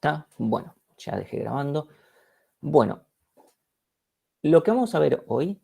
está. Bueno, ya dejé grabando. Bueno, lo que vamos a ver hoy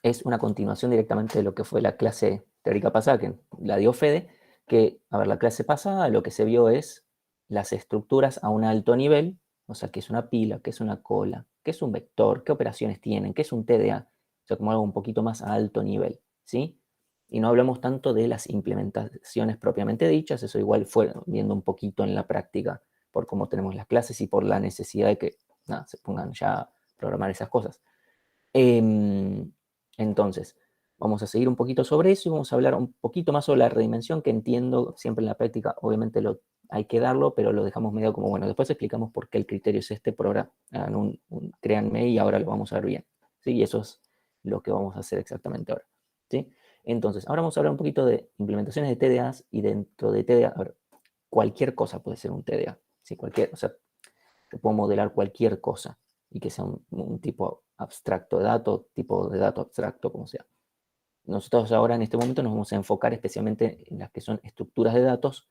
es una continuación directamente de lo que fue la clase teórica pasada, que la dio Fede, que, a ver, la clase pasada lo que se vio es las estructuras a un alto nivel, o sea, qué es una pila, qué es una cola, qué es un vector, qué operaciones tienen, qué es un TDA, o sea, como algo un poquito más a alto nivel, ¿sí? Y no hablamos tanto de las implementaciones propiamente dichas, eso igual fue viendo un poquito en la práctica por cómo tenemos las clases y por la necesidad de que nada, se pongan ya a programar esas cosas. Entonces, vamos a seguir un poquito sobre eso y vamos a hablar un poquito más sobre la redimensión, que entiendo siempre en la práctica, obviamente hay que darlo, pero lo dejamos medio como, bueno, después explicamos por qué el criterio es este, por ahora, créanme, y ahora lo vamos a ver bien. ¿Sí? Y eso es lo que vamos a hacer exactamente ahora. ¿Sí? Entonces, ahora vamos a hablar un poquito de implementaciones de TDAs y dentro de TDA, a ver, cualquier cosa puede ser un TDA. ¿Sí? O sea, se puede modelar cualquier cosa y que sea un tipo abstracto de dato, tipo de dato abstracto, como sea. Nosotros ahora en este momento nos vamos a enfocar especialmente en las que son estructuras de datos,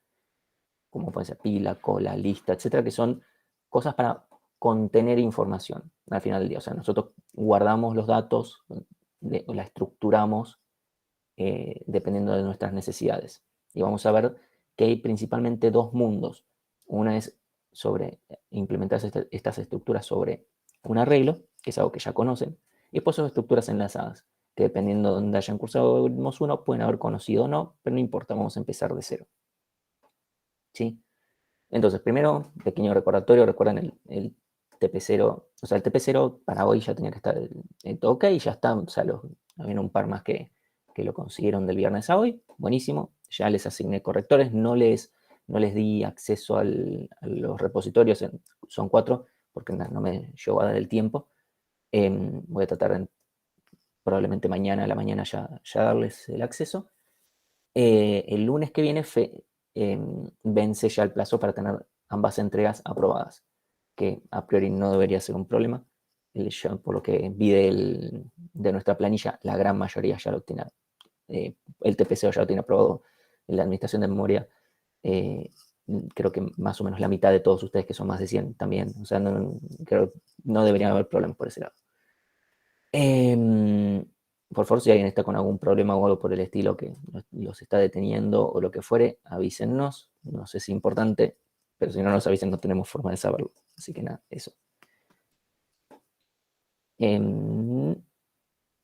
como puede ser pila, cola, lista, etcétera, que son cosas para contener información al final del día. O sea, nosotros guardamos los datos, la estructuramos dependiendo de nuestras necesidades. Y vamos a ver que hay principalmente dos mundos. Una es sobre implementar estas estructuras sobre un arreglo, que es algo que ya conocen, y después son estructuras enlazadas, que dependiendo de donde hayan cursado uno, pueden haber conocido o no, pero no importa, vamos a empezar de cero. ¿Sí? Entonces, primero, pequeño recordatorio, recuerden el TP0, o sea, el TP0 para hoy ya tenía que estar todo ok, ya está, o sea, había un par más que lo consiguieron del viernes a hoy, buenísimo, ya les asigné correctores, no les di acceso a los repositorios, son 4, porque no me llegó a dar el tiempo, voy a tratar probablemente mañana a la mañana ya darles el acceso. El lunes que viene vence ya el plazo para tener ambas entregas aprobadas, que a priori no debería ser un problema. Por lo que vi de nuestra planilla, la gran mayoría ya lo tiene. El TPCO ya lo tiene aprobado en la administración de memoria. Creo que más o menos la mitad de todos ustedes, que son más de 100 también. O sea, creo que no debería haber problemas por ese lado. Por favor, si alguien está con algún problema o algo por el estilo que los está deteniendo o lo que fuere, avísennos. No sé si es importante, pero si no nos avisen no tenemos forma de saberlo. Así que nada, eso.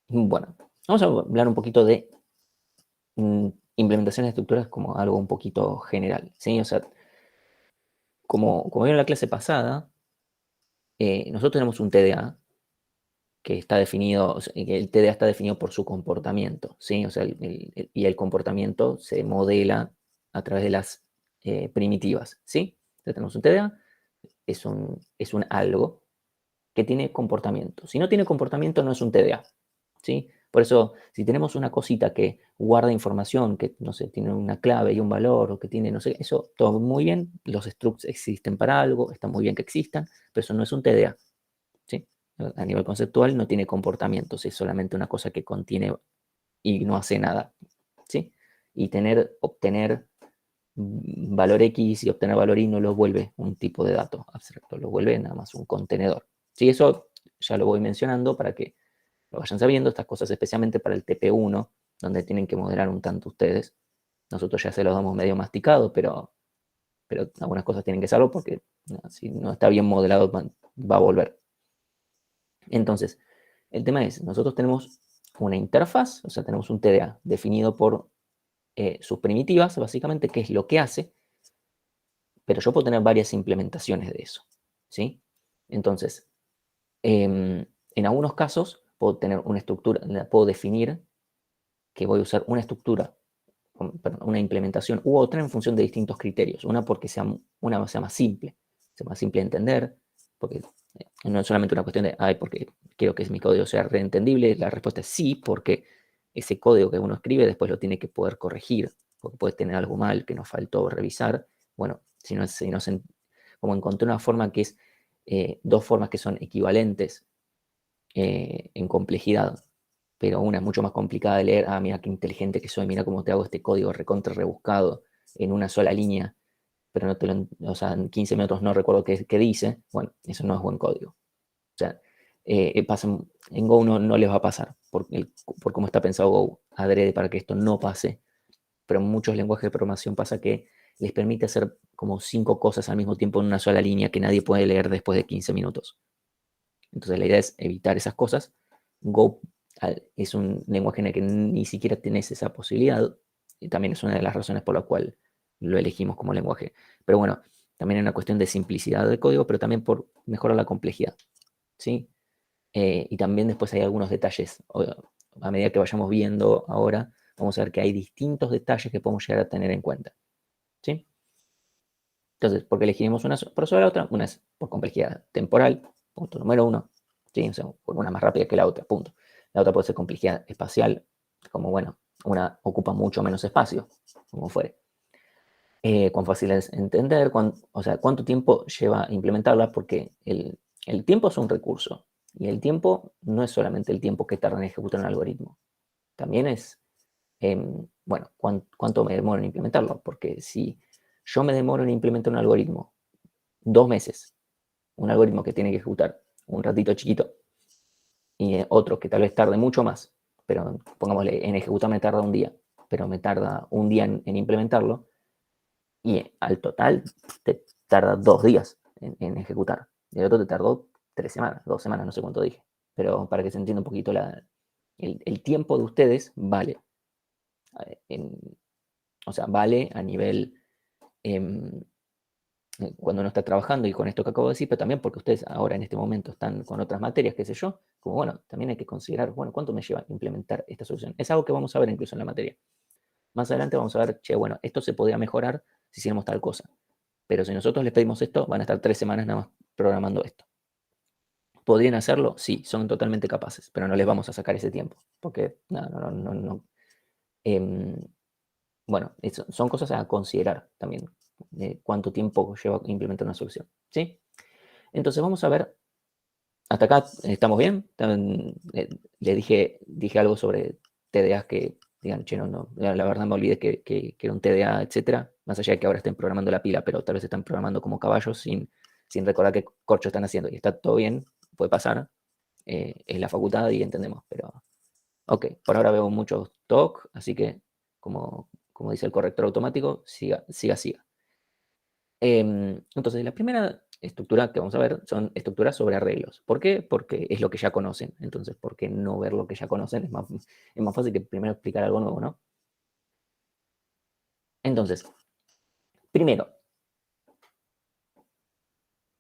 Bueno, vamos a hablar un poquito de implementaciones de estructuras como algo un poquito general, ¿sí? O sea, como vieron en la clase pasada, nosotros tenemos un TDA que está definido, o sea, que el TDA está definido por su comportamiento, ¿sí? O sea, y el comportamiento se modela a través de las primitivas, ¿sí? Entonces tenemos un TDA, es un algo que tiene comportamiento. Si no tiene comportamiento, no es un TDA, ¿sí? Por eso, si tenemos una cosita que guarda información, que, no sé, tiene una clave y un valor, o que tiene, no sé, eso todo muy bien, los structs existen para algo, está muy bien que existan, pero eso no es un TDA, ¿sí? A nivel conceptual no tiene comportamientos, es solamente una cosa que contiene y no hace nada, ¿sí? Y obtener valor X y obtener valor Y no lo vuelve un tipo de dato abstracto, lo vuelve nada más un contenedor. ¿Sí? Eso ya lo voy mencionando para que lo vayan sabiendo, estas cosas especialmente para el TP1, donde tienen que modelar un tanto ustedes. Nosotros ya se los damos medio masticado, pero algunas cosas tienen que saberlo porque si no está bien modelado va a volver. Entonces, el tema es, nosotros tenemos una interfaz, o sea, tenemos un TDA definido por sus primitivas, básicamente, qué es lo que hace, pero yo puedo tener varias implementaciones de eso, ¿sí? Entonces, en algunos casos puedo tener una estructura, puedo definir que voy a usar una estructura, una implementación u otra en función de distintos criterios. Una porque una sea más simple, sea más simple de entender, porque no es solamente una cuestión de, ay, porque quiero que mi código sea reentendible. La respuesta es sí, porque ese código que uno escribe después lo tiene que poder corregir, porque puede tener algo mal que nos faltó revisar. Bueno, como encontré una forma que es, dos formas que son equivalentes en complejidad, pero una es mucho más complicada de leer. Ah, mira qué inteligente que soy, mira cómo te hago este código recontra rebuscado en una sola línea. pero no te lo, o sea, en 15 minutos no recuerdo qué dice, bueno, eso no es buen código. O sea, en Go no les va a pasar, por cómo está pensado Go, adrede para que esto no pase, pero en muchos lenguajes de programación pasa que les permite hacer como 5 cosas al mismo tiempo en una sola línea que nadie puede leer después de 15 minutos. Entonces la idea es evitar esas cosas. Go es un lenguaje en el que ni siquiera tenés esa posibilidad, y también es una de las razones por la cual lo elegimos como lenguaje. Pero bueno, también es una cuestión de simplicidad del código, pero también por mejorar la complejidad, ¿sí? Y también después hay algunos detalles. A medida que vayamos viendo ahora, vamos a ver que hay distintos detalles que podemos llegar a tener en cuenta, ¿sí? Entonces, ¿por qué elegimos una por sobre la otra? Una es por complejidad temporal, punto número uno, ¿sí? O sea, por una más rápida que la otra, punto. La otra puede ser complejidad espacial, como bueno, una ocupa mucho menos espacio, como fuere. Cuán fácil es entender, o sea, cuánto tiempo lleva implementarla, porque el tiempo es un recurso, y el tiempo no es solamente el tiempo que tarda en ejecutar un algoritmo, también es, bueno, cuánto me demoro en implementarlo, porque si yo me demoro en implementar un algoritmo 2 meses, un algoritmo que tiene que ejecutar un ratito chiquito, y otro que tal vez tarde mucho más, pero pongámosle, en ejecutar me tarda un día, pero me tarda un día en implementarlo, y al total te tarda 2 días en ejecutar. Y el otro te tardó 3 semanas, 2 semanas, no sé cuánto dije. Pero para que se entienda un poquito, el tiempo de ustedes vale. En, o sea, vale a nivel em, cuando uno está trabajando y con esto que acabo de decir, pero también porque ustedes ahora en este momento están con otras materias, qué sé yo, como bueno, también hay que considerar, bueno, ¿cuánto me lleva implementar esta solución? Es algo que vamos a ver incluso en la materia. Más adelante vamos a ver, che, bueno, esto se podría mejorar si hiciéramos tal cosa. Pero si nosotros les pedimos esto, van a estar 3 semanas nada más programando esto. ¿Podrían hacerlo? Sí, son totalmente capaces, pero no les vamos a sacar ese tiempo, porque no. Em, bueno, son cosas a considerar también, cuánto tiempo lleva implementar una solución, ¿sí? Entonces vamos a ver, hasta acá estamos bien. Le dije algo sobre TDAs que digan, che, no, la verdad me olvidé que era un TDA, etcétera, más allá de que ahora estén programando la pila, pero tal vez están programando como caballos sin recordar qué corcho están haciendo, y está todo bien, puede pasar, es la facultad y entendemos, pero ok, por ahora veo muchos talk, así que como dice el corrector automático, siga, siga, siga. Entonces, la primera estructura que vamos a ver son estructuras sobre arreglos. ¿Por qué? Porque es lo que ya conocen. Entonces, ¿por qué no ver lo que ya conocen? Es más fácil que primero explicar algo nuevo, ¿no? Entonces, primero,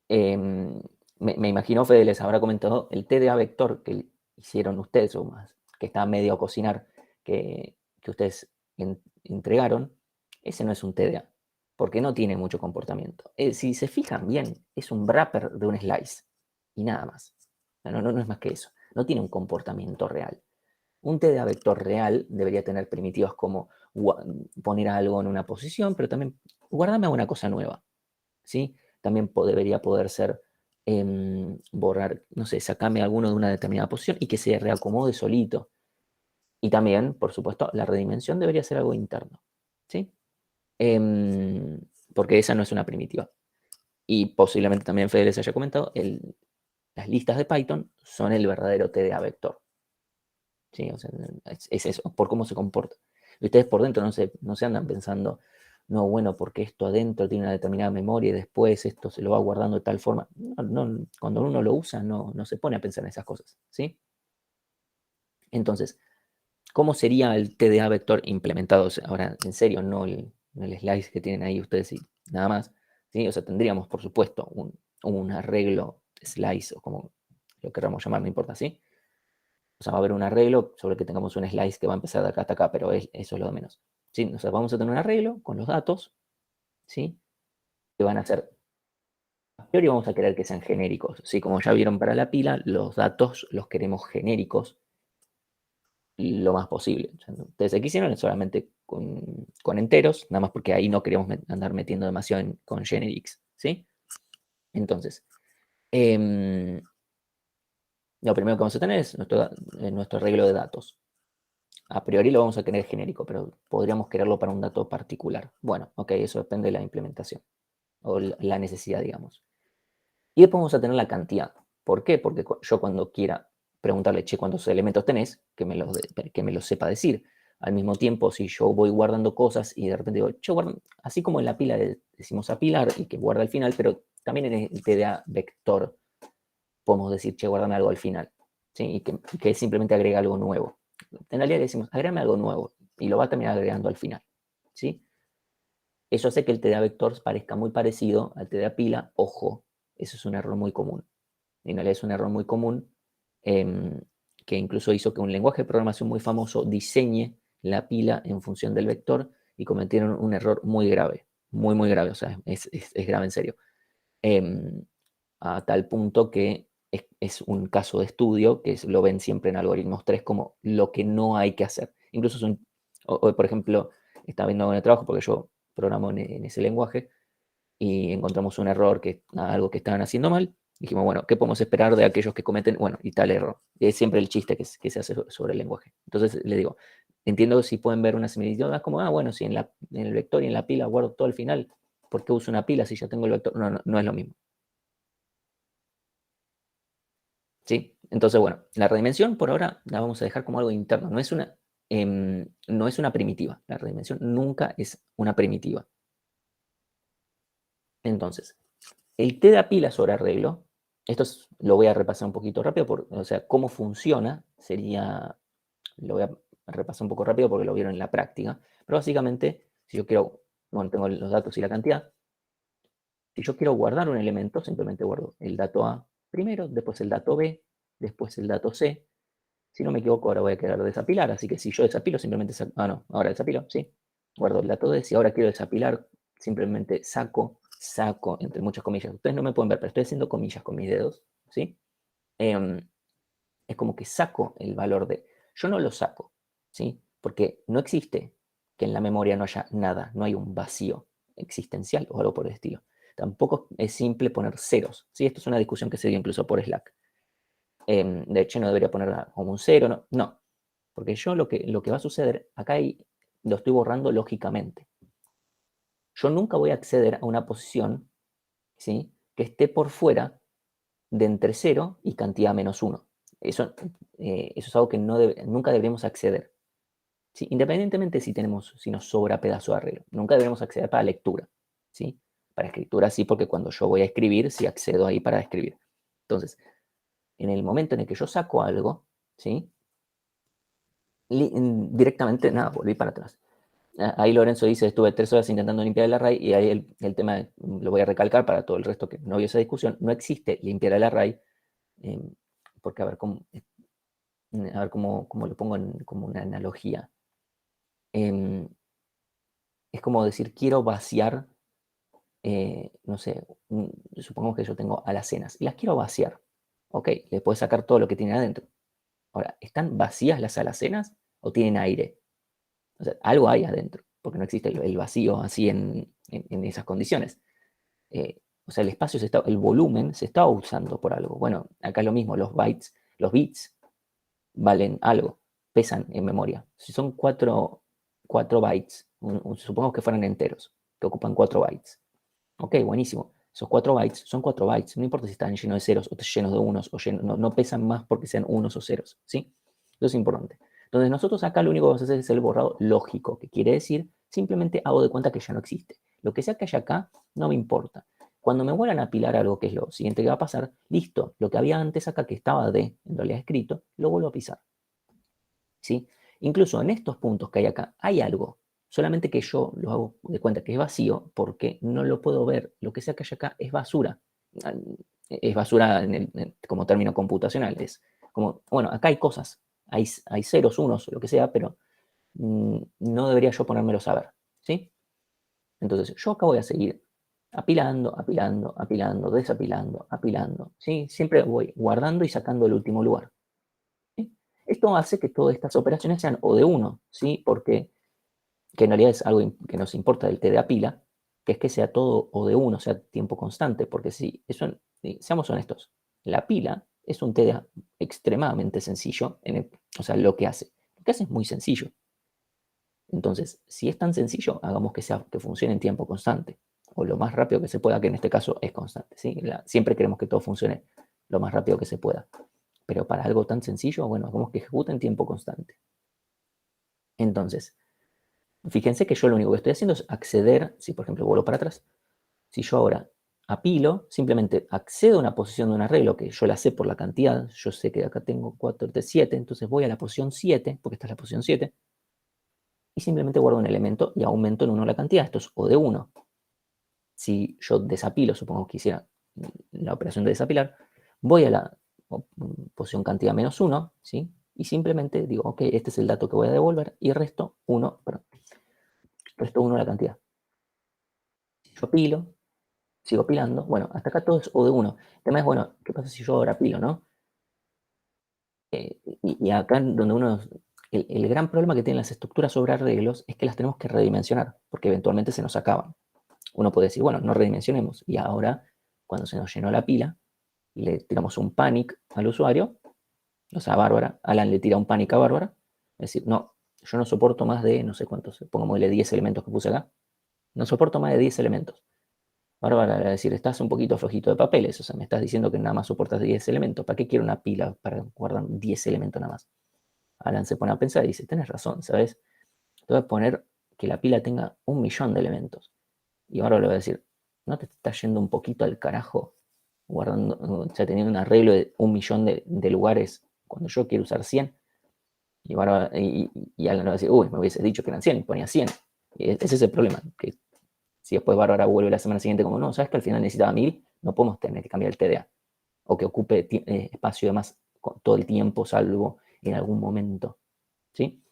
me imagino Fede les habrá comentado el TDA vector que hicieron ustedes, o más, que está medio a cocinar, que ustedes entregaron. Ese no es un TDA, porque no tiene mucho comportamiento. Si se fijan bien, es un wrapper de un slice y nada más. No es más que eso. No tiene un comportamiento real. Un TDA vector real debería tener primitivas como poner algo en una posición, pero también guardame una cosa nueva, ¿sí? También debería poder ser borrar, no sé, sacarme alguno de una determinada posición y que se reacomode solito. Y también, por supuesto, la redimensión debería ser algo interno, ¿sí? Porque esa no es una primitiva. Y posiblemente también Fede les haya comentado, las listas de Python son el verdadero TDA vector. ¿Sí? O sea, es eso, por cómo se comporta. Y ustedes por dentro no se andan pensando, no, bueno, porque esto adentro tiene una determinada memoria y después esto se lo va guardando de tal forma. Cuando uno lo usa, no se pone a pensar en esas cosas, ¿sí? Entonces, ¿cómo sería el TDA vector implementado? O sea, ahora, en serio, no el slice que tienen ahí ustedes y nada más, ¿sí? O sea, tendríamos, por supuesto, un arreglo slice o como lo queramos llamar, no importa, ¿sí? O sea, va a haber un arreglo sobre el que tengamos un slice que va a empezar de acá hasta acá, pero eso es lo de menos. ¿Sí? O sea, vamos a tener un arreglo con los datos, ¿sí? Que van a ser, a priori vamos a querer que sean genéricos, ¿sí? Como ya vieron para la pila, los datos los queremos genéricos lo más posible. O sea, ustedes aquí hicieron solamente con enteros, nada más porque ahí no queremos andar metiendo demasiado con generics, ¿sí? Entonces, lo primero que vamos a tener es nuestro arreglo de datos. a priori lo vamos a querer genérico, pero podríamos quererlo para un dato particular. Bueno, ok, eso depende de la implementación o la necesidad, digamos. Y después vamos a tener la cantidad. ¿Por qué? Porque yo cuando quiera preguntarle, che, ¿cuántos elementos tenés? Que me los sepa decir. Al mismo tiempo, si yo voy guardando cosas y de repente digo, yo guardo, así como en la pila decimos apilar y que guarda al final, pero también en el TDA vector podemos decir, che, guárdame algo al final. ¿Sí? Y que simplemente agrega algo nuevo. En realidad le decimos, agrégame algo nuevo y lo va a terminar agregando al final. ¿Sí? Eso hace que el TDA vector parezca muy parecido al TDA pila. Ojo, eso es un error muy común. En realidad es un error muy común que incluso hizo que un lenguaje de programación muy famoso diseñe la pila en función del vector y cometieron un error muy grave, muy, muy grave, o sea, es grave en serio. A tal punto que es un caso de estudio que lo ven siempre en algoritmos 3 como lo que no hay que hacer. Incluso es por ejemplo, estaba viendo en el trabajo porque yo programo en ese lenguaje y encontramos un error, algo que estaban haciendo mal. Dijimos, bueno, ¿qué podemos esperar de aquellos que cometen, bueno, y tal error? Y es siempre el chiste que se hace sobre el lenguaje. Entonces le digo, entiendo si pueden ver una similitud, como, bueno, si en el vector y en la pila guardo todo al final, ¿por qué uso una pila si ya tengo el vector? No, no, no es lo mismo. ¿Sí? Entonces, bueno, la redimensión por ahora la vamos a dejar como algo interno, no es una primitiva. La redimensión nunca es una primitiva. Entonces, el T da pila sobre arreglo, lo voy a repasar un poquito rápido, o sea, cómo funciona lo voy a repasar un poco rápido porque lo vieron en la práctica, pero básicamente, si yo quiero, bueno, tengo los datos y la cantidad, si yo quiero guardar un elemento, simplemente guardo el dato A primero, después el dato B, después el dato C. Si no me equivoco, ahora voy a querer desapilar, así que si yo desapilo, simplemente saco, no, ahora desapilo, sí, guardo el dato D. Si ahora quiero desapilar, simplemente saco, entre muchas comillas. Ustedes no me pueden ver, pero estoy haciendo comillas con mis dedos, ¿sí? Es como que saco el valor de. Yo no lo saco, ¿sí? Porque no existe que en la memoria no haya nada, no hay un vacío existencial o algo por el estilo. Tampoco es simple poner ceros, ¿sí? Esto es una discusión que se dio incluso por Slack. De hecho, no debería poner como un cero, no, no. Porque yo lo que va a suceder, acá lo estoy borrando lógicamente. Yo nunca voy a acceder a una posición, ¿sí?, que esté por fuera de entre 0 y cantidad menos 1. Eso es algo que nunca deberíamos acceder. ¿Sí? Independientemente si nos sobra pedazo de arreglo. Nunca deberíamos acceder para lectura. ¿Sí? Para escritura sí, porque cuando yo voy a escribir, sí accedo ahí para escribir. Entonces, en el momento en el que yo saco algo, ¿sí?, directamente, nada, volví para atrás. Ahí Lorenzo dice, estuve 3 horas intentando limpiar el array, y ahí el tema, lo voy a recalcar para todo el resto que no vio esa discusión, no existe limpiar el array, porque a ver cómo lo pongo como una analogía. Es como decir, quiero vaciar, no sé, supongamos que yo tengo alacenas y las quiero vaciar. Ok, le puedes sacar todo lo que tiene adentro. Ahora, ¿están vacías las alacenas o tienen aire? O sea, algo hay adentro, porque no existe el vacío así en esas condiciones. O sea, el volumen se está usando por algo. Bueno, acá es lo mismo, los bits valen algo, pesan en memoria. Si son 4 bytes, supongamos que fueran enteros, que ocupan 4 bytes. Ok, buenísimo. Esos 4 bytes son 4 bytes, no importa si están llenos de ceros o llenos de unos, no pesan más porque sean unos o ceros, ¿sí? Eso es importante. Entonces nosotros acá lo único que vamos a hacer es el borrado lógico, que quiere decir simplemente hago de cuenta que ya no existe. Lo que sea que haya acá no me importa. Cuando me vuelvan a apilar algo, que es lo siguiente que va a pasar, listo, lo que había antes acá que estaba en realidad escrito, lo vuelvo a pisar. ¿Sí? Incluso en estos puntos que hay acá, hay algo, solamente que yo lo hago de cuenta que es vacío porque no lo puedo ver. Lo que sea que hay acá es basura. Es basura como término computacional. Es como, bueno, acá hay cosas, hay ceros, unos, lo que sea, pero no debería yo ponérmelos a ver. ¿Sí? Entonces, yo acá voy a seguir apilando, apilando, apilando, desapilando, apilando. ¿Sí? Siempre voy guardando y sacando el último lugar. ¿Sí? Esto hace que todas estas operaciones sean O de 1, ¿sí? Porque, que en realidad es algo que nos importa del TDA pila, que es que sea todo O de 1, sea tiempo constante, porque si seamos honestos, la pila es un TDA extremadamente sencillo, o sea, lo que hace. Lo que hace es muy sencillo. Entonces, si es tan sencillo, hagamos que funcione en tiempo constante, o lo más rápido que se pueda, que en este caso es constante. ¿Sí? Siempre queremos que todo funcione lo más rápido que se pueda. Pero para algo tan sencillo, bueno, hagamos que ejecute en tiempo constante. Entonces, fíjense que yo lo único que estoy haciendo es acceder, si por ejemplo vuelvo para atrás, si yo ahora apilo, simplemente accedo a una posición de un arreglo que yo la sé por la cantidad, yo sé que acá tengo 4 de 7, entonces voy a la posición 7, porque esta es la posición 7, y simplemente guardo un elemento y aumento en 1 la cantidad, esto es O de 1. Si yo desapilo, supongo que hiciera la operación de desapilar, voy a la posición cantidad menos 1, ¿sí? Y simplemente digo, ok, este es el dato que voy a devolver y resto 1, perdón, resto 1 la cantidad. Si yo apilo, sigo pilando, bueno, hasta acá todo es O de 1. El tema es, bueno, ¿qué pasa si yo ahora pilo, no? Y acá donde el gran problema que tienen las estructuras sobre arreglos es que las tenemos que redimensionar, porque eventualmente se nos acaban. Uno puede decir, bueno, no redimensionemos, y ahora, cuando se nos llenó la pila, le tiramos un panic al usuario, o sea, a Bárbara, Alan le tira un panic a Bárbara, es decir, no, yo no soporto más de, no sé cuántos, pongámosle 10 elementos que puse acá, no soporto más de 10 elementos. Bárbara le va a decir, estás un poquito flojito de papeles, o sea, me estás diciendo que nada más soportas 10 elementos, ¿para qué quiero una pila para guardar 10 elementos nada más? Alan se pone a pensar y dice, tienes razón, ¿sabes? Te voy a poner que la pila tenga 1.000.000 de elementos. Y ahora le voy a decir, ¿no te está yendo un poquito al carajo guardando, o sea, teniendo un arreglo de 1.000.000 de lugares cuando yo quiero usar 100? Y ahora y Alan va a decir, uy, me hubiese dicho que eran 100 y ponía 100. Y ese es el problema, que si después Bárbara vuelve la semana siguiente como, no, sabes que al final necesitaba 1.000, no podemos tener que cambiar el TDA. O que ocupe espacio de más todo el tiempo, salvo en algún momento. ¿Sí?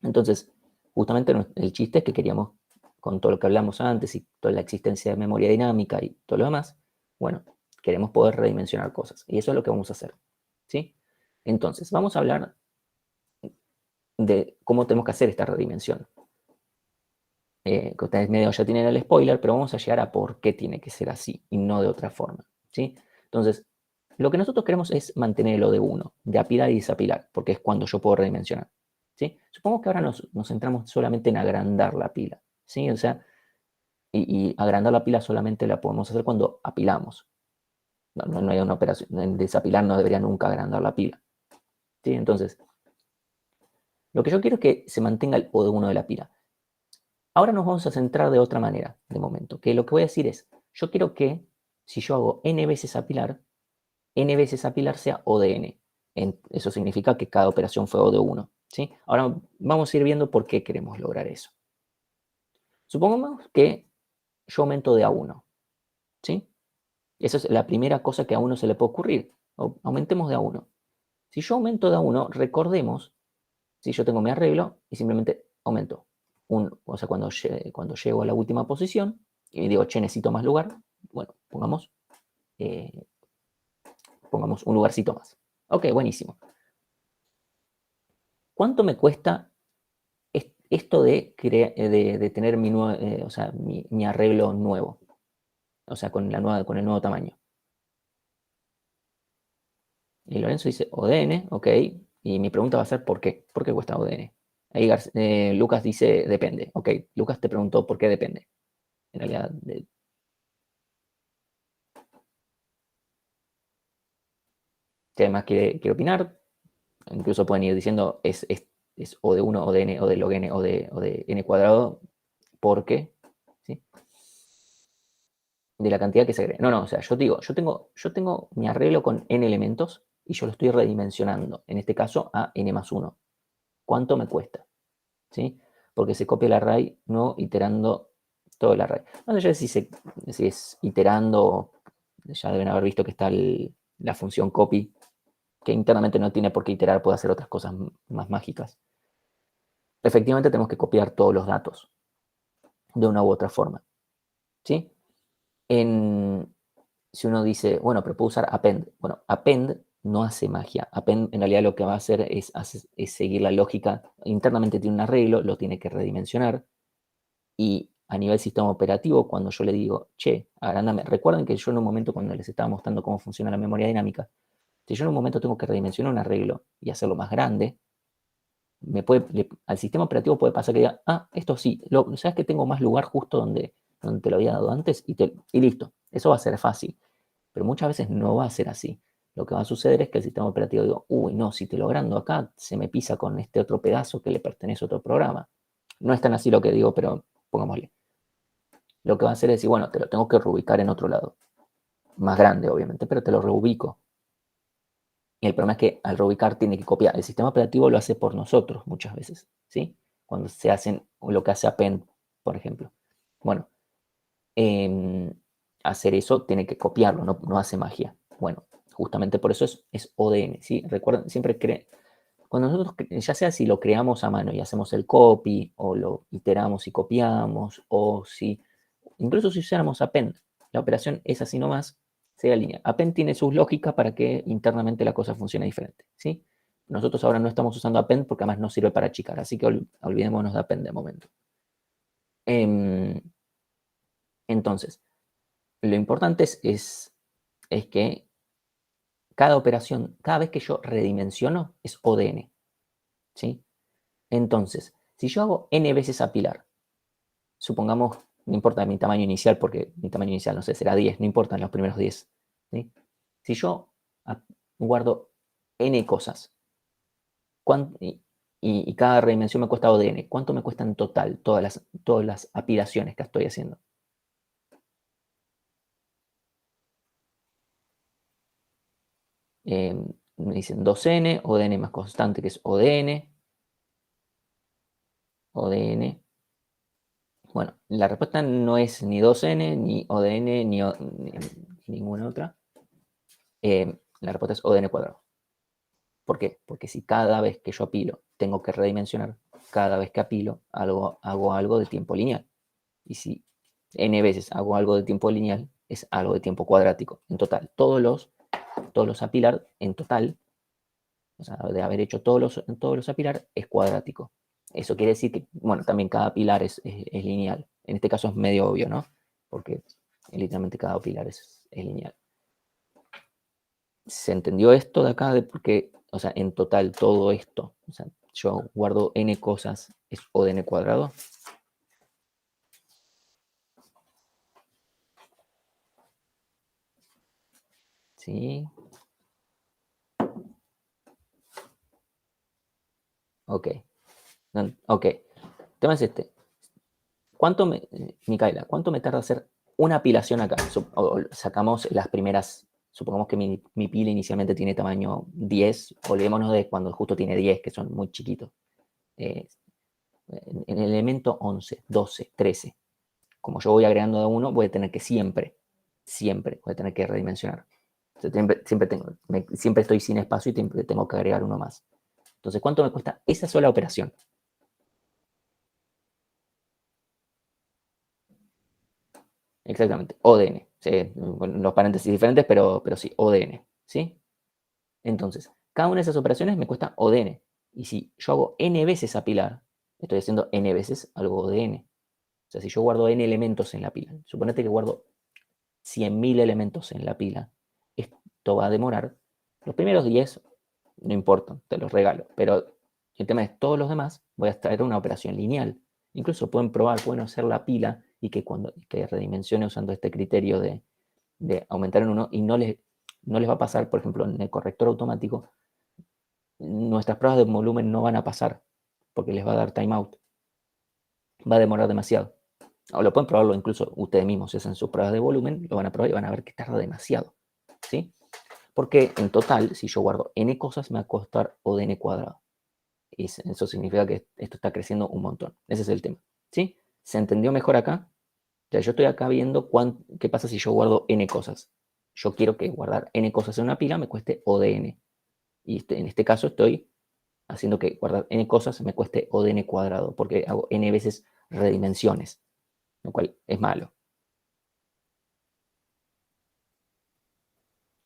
Entonces, justamente el chiste es que queríamos, con todo lo que hablamos antes y toda la existencia de memoria dinámica y todo lo demás, bueno, queremos poder redimensionar cosas. Y eso es lo que vamos a hacer. ¿Sí? Entonces, vamos a hablar de cómo tenemos que hacer esta redimensión. Que ustedes medio ya tienen el spoiler, pero vamos a llegar a por qué tiene que ser así y no de otra forma. ¿Sí? Entonces, lo que nosotros queremos es mantener el O de 1, de apilar y desapilar, porque es cuando yo puedo redimensionar. ¿Sí? Supongo que ahora nos centramos solamente en agrandar la pila. ¿Sí? O sea, y agrandar la pila solamente la podemos hacer cuando apilamos. No hay una operación. En desapilar no debería nunca agrandar la pila. ¿Sí? Entonces, lo que yo quiero es que se mantenga el O de 1 de la pila. Ahora nos vamos a centrar de otra manera, de momento, que lo que voy a decir es, yo quiero que si yo hago n veces apilar sea O de n. Eso significa que cada operación fue O de 1. ¿Sí? Ahora vamos a ir viendo por qué queremos lograr eso. Supongamos que yo aumento de a 1. ¿Sí? Esa es la primera cosa que a uno se le puede ocurrir. Aumentemos de a 1. Si yo aumento de a 1, recordemos, si yo tengo mi arreglo y simplemente aumento. O sea, cuando llego a la última posición y digo, che, necesito más lugar, bueno, eh, pongamos un lugarcito más. Ok, buenísimo. ¿Cuánto me cuesta esto de tener o sea, mi arreglo nuevo? O sea, con el nuevo tamaño. Y Lorenzo dice ODN, ok. Y mi pregunta va a ser ¿por qué? ¿Por qué cuesta ODN? Ahí Lucas dice depende. Ok, Lucas te preguntó por qué depende. En realidad, si además quiere opinar, incluso pueden ir diciendo es o de 1, o de n, o de log n, o de n cuadrado, porque, ¿sí? De la cantidad que se agrega. No, o sea, yo digo, yo tengo mi arreglo con n elementos y yo lo estoy redimensionando, en este caso a n más 1. ¿Cuánto me cuesta? ¿Sí? Porque se copia el array no iterando todo el array. No sé si es iterando, ya deben haber visto que está la función copy, que internamente no tiene por qué iterar, puede hacer otras cosas más mágicas. Efectivamente tenemos que copiar todos los datos de una u otra forma. ¿Sí? Si uno dice, bueno, pero puedo usar append. Bueno, append no hace magia. Append en realidad lo que va a hacer es seguir la lógica. Internamente tiene un arreglo, lo tiene que redimensionar. Y a nivel sistema operativo, cuando yo le digo, che, agrandame. Recuerden que yo en un momento, cuando les estaba mostrando cómo funciona la memoria dinámica, si yo en un momento tengo que redimensionar un arreglo y hacerlo más grande, al sistema operativo puede pasar que diga, esto sí, ¿sabes que tengo más lugar justo donde te lo había dado antes? Y listo, eso va a ser fácil. Pero muchas veces no va a ser así. Lo que va a suceder es que el sistema operativo diga, uy, no, si te lo agrando acá, se me pisa con este otro pedazo que le pertenece a otro programa. No es tan así lo que digo, pero pongámosle. Lo que va a hacer es decir, bueno, te lo tengo que reubicar en otro lado. Más grande, obviamente, pero te lo reubico. Y el problema es que al reubicar tiene que copiar. El sistema operativo lo hace por nosotros muchas veces, ¿sí? Cuando se hacen lo que hace Append, por ejemplo. Bueno, hacer eso tiene que copiarlo, no hace magia. Bueno, justamente por eso es ODN, ¿sí? Recuerden, siempre cuando nosotros, ya sea si lo creamos a mano y hacemos el copy, o lo iteramos y copiamos, o si, incluso si usáramos Append, la operación es así nomás, se alinea. Append tiene sus lógicas para que internamente la cosa funcione diferente, ¿sí? Nosotros ahora no estamos usando Append porque además no sirve para achicar, así que olvidémonos de Append de momento. Entonces, lo importante es que cada operación, cada vez que yo redimensiono, es ODN, ¿sí? Entonces, si yo hago n veces apilar, supongamos, no importa mi tamaño inicial, porque mi tamaño inicial, no sé, será 10, no importan los primeros 10, ¿sí? Si yo guardo n cosas, y cada redimensión me cuesta ODN, ¿cuánto me cuesta en total todas las apilaciones que estoy haciendo? Me dicen 2n, ODN más constante, que es ODN, ODN. Bueno, la respuesta no es ni 2n, ni ODN, ni ninguna otra. La respuesta es ODN cuadrado. ¿Por qué? Porque si cada vez que yo apilo tengo que redimensionar, cada vez que apilo hago algo de tiempo lineal. Y si n veces hago algo de tiempo lineal, es algo de tiempo cuadrático. En total, todos los apilar, en total, o sea, de haber hecho todos los apilar, es cuadrático. Eso quiere decir que, bueno, también cada pilar es lineal. En este caso es medio obvio, ¿no? Porque literalmente cada pilar es lineal. ¿Se entendió esto de acá? De por qué, o sea, en total todo esto, o sea, yo guardo n cosas, es O de n cuadrado. ¿Sí? Ok. Ok. El tema es este. Micaela, ¿cuánto me tarda hacer una apilación acá? O sacamos las primeras, supongamos que mi pila inicialmente tiene tamaño 10, olvidémonos de cuando justo tiene 10, que son muy chiquitos. En el elemento 11, 12, 13, como yo voy agregando de uno, voy a tener que siempre voy a tener que redimensionar. O sea, siempre estoy sin espacio y siempre tengo que agregar uno más. Entonces, ¿cuánto me cuesta esa sola operación? Exactamente, ODN. Sí, los paréntesis diferentes, pero sí, ODN. ¿Sí? Entonces, cada una de esas operaciones me cuesta ODN. Y si yo hago n veces apilar, estoy haciendo n veces algo ODN. O sea, si yo guardo n elementos en la pila, suponete que guardo 100.000 elementos en la pila, esto va a demorar. Los primeros 10 no importa, te los regalo. Pero el tema es, todos los demás voy a extraer una operación lineal. Incluso pueden hacer la pila y que redimensione usando este criterio de aumentar en uno y no les va a pasar, por ejemplo, en el corrector automático, nuestras pruebas de volumen no van a pasar porque les va a dar timeout. Va a demorar demasiado. O lo pueden probarlo incluso ustedes mismos, si hacen sus pruebas de volumen, lo van a probar y van a ver que tarda demasiado. ¿Sí? Porque en total, si yo guardo n cosas, me va a costar O de n cuadrado. Y eso significa que esto está creciendo un montón. Ese es el tema. ¿Sí? ¿Se entendió mejor acá? O sea, yo estoy acá viendo qué pasa si yo guardo n cosas. Yo quiero que guardar n cosas en una pila me cueste O de n. Y en este caso estoy haciendo que guardar n cosas me cueste O de n cuadrado, porque hago n veces redimensiones, lo cual es malo.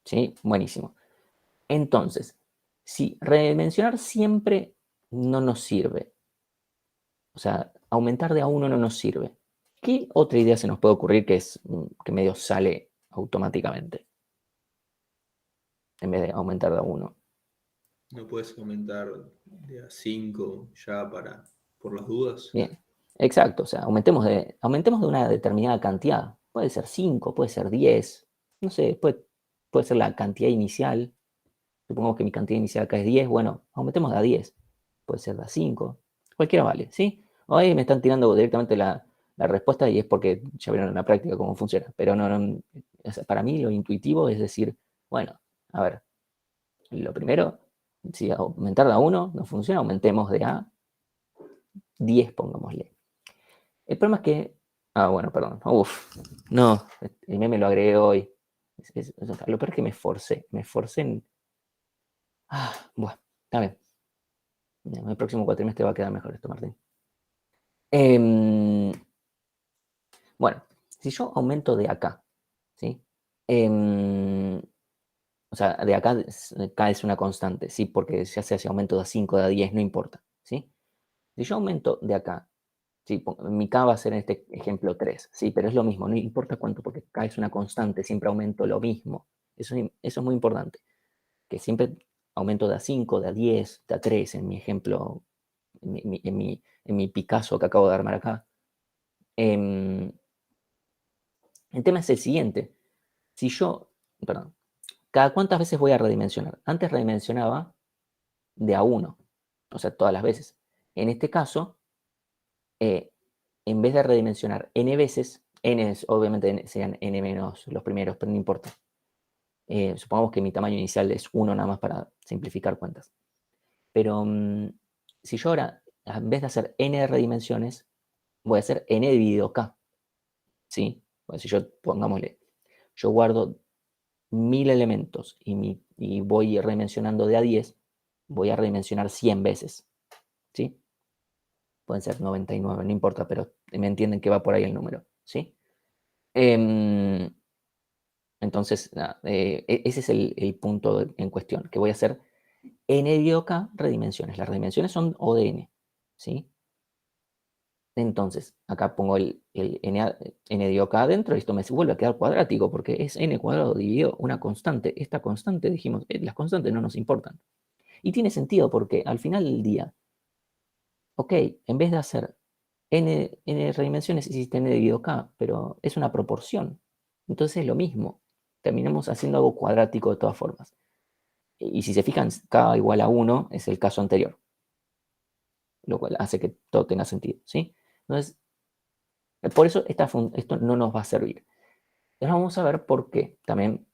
¿Sí? Buenísimo. Entonces, si redimensionar siempre no nos sirve, o sea, aumentar de a uno no nos sirve, ¿qué otra idea se nos puede ocurrir que medio sale automáticamente en vez de aumentar de a uno? No puedes aumentar de a 5 ya por las dudas. Bien, exacto, o sea, aumentemos de una determinada cantidad. Puede ser 5, puede ser 10, no sé, puede ser la cantidad inicial. Supongamos que mi cantidad inicial acá es 10, bueno, aumentemos de a 10. Puede ser de a 5, cualquiera vale, ¿sí? Hoy me están tirando directamente la respuesta y es porque ya vieron en la práctica cómo funciona. Pero no, para mí lo intuitivo es decir, bueno, a ver, lo primero, si aumentar de a 1 no funciona, aumentemos de a 10, pongámosle. El problema es que. Ah, bueno, perdón. Uf, no, el meme lo agregué hoy. Lo peor es que me esforcé. Me esforcé en. Ah, bueno, está bien. En el próximo cuatrimestre va a quedar mejor esto, Martín. Em, bueno, si yo aumento de acá, ¿sí? Em, o sea, de acá, es una constante, ¿sí? Porque ya sea si aumento de a 5 de a 10, no importa, ¿sí? Si yo aumento de acá. Sí, mi K va a ser en este ejemplo 3, sí, pero es lo mismo, no importa cuánto, porque K es una constante, siempre aumento lo mismo. Eso es muy importante, que siempre aumento de a 5, de a 10, de a 3, en mi ejemplo, en mi Picasso que acabo de armar acá. Em, el tema es el siguiente, si yo, perdón, ¿cada cuántas veces voy a redimensionar? Antes redimensionaba de a 1, o sea, todas las veces. En este caso, eh, en vez de redimensionar n veces, n obviamente serían n menos los primeros, pero no importa. Supongamos que mi tamaño inicial es 1 nada más para simplificar cuentas. Pero si yo ahora, en vez de hacer n redimensiones, voy a hacer n dividido k. ¿Sí? Pues si yo, pongámosle, yo guardo 1000 elementos y voy redimensionando de a 10, voy a redimensionar 100 veces. ¿Sí? Pueden ser 99, no importa, pero me entienden que va por ahí el número. ¿Sí? Em, entonces, ese es el punto en cuestión, que voy a hacer n dividido k redimensiones. Las redimensiones son O de n, ¿sí? Entonces, acá pongo el n dividido k adentro y esto me vuelve a quedar cuadrático porque es n cuadrado dividido una constante. Esta constante, dijimos, las constantes no nos importan. Y tiene sentido porque al final del día, ok, en vez de hacer n redimensiones hiciste n dividido k, pero es una proporción. Entonces es lo mismo. Terminamos haciendo algo cuadrático de todas formas. Y si se fijan, k igual a 1 es el caso anterior, lo cual hace que todo tenga sentido, ¿sí? Entonces, por eso esto no nos va a servir. Ahora vamos a ver por qué. También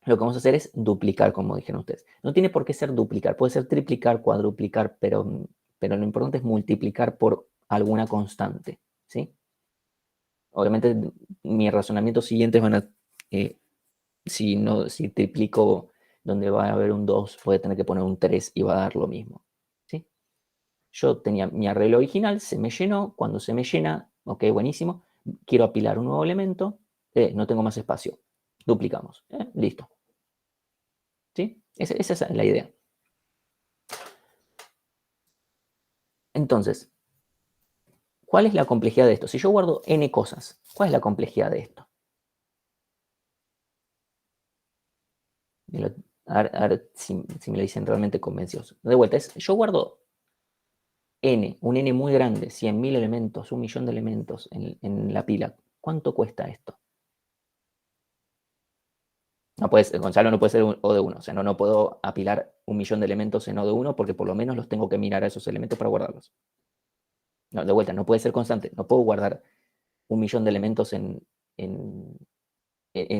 lo que vamos a hacer es duplicar, como dijeron ustedes. No tiene por qué ser duplicar, puede ser triplicar, cuadruplicar, pero lo importante es multiplicar por alguna constante, ¿sí? Obviamente, mis razonamientos siguientes van a, si triplico donde va a haber un 2, puede tener que poner un 3 y va a dar lo mismo, ¿sí? Yo tenía mi arreglo original, se me llenó, cuando se me llena, ok, buenísimo, quiero apilar un nuevo elemento, no tengo más espacio, duplicamos, listo, ¿sí? Esa es la idea. Entonces, ¿cuál es la complejidad de esto? Si yo guardo n cosas, ¿cuál es la complejidad de esto? A ver si me lo dicen realmente convencidos. De vuelta, yo guardo un n muy grande, 100.000 elementos, 1.000.000 de elementos en la pila. ¿Cuánto cuesta esto? No puede Gonzalo no puede ser O de 1, o sea, no puedo apilar 1.000.000 de elementos en O de 1 porque por lo menos los tengo que mirar a esos elementos para guardarlos. No, de vuelta, no puede ser constante, no puedo guardar 1.000.000 de elementos en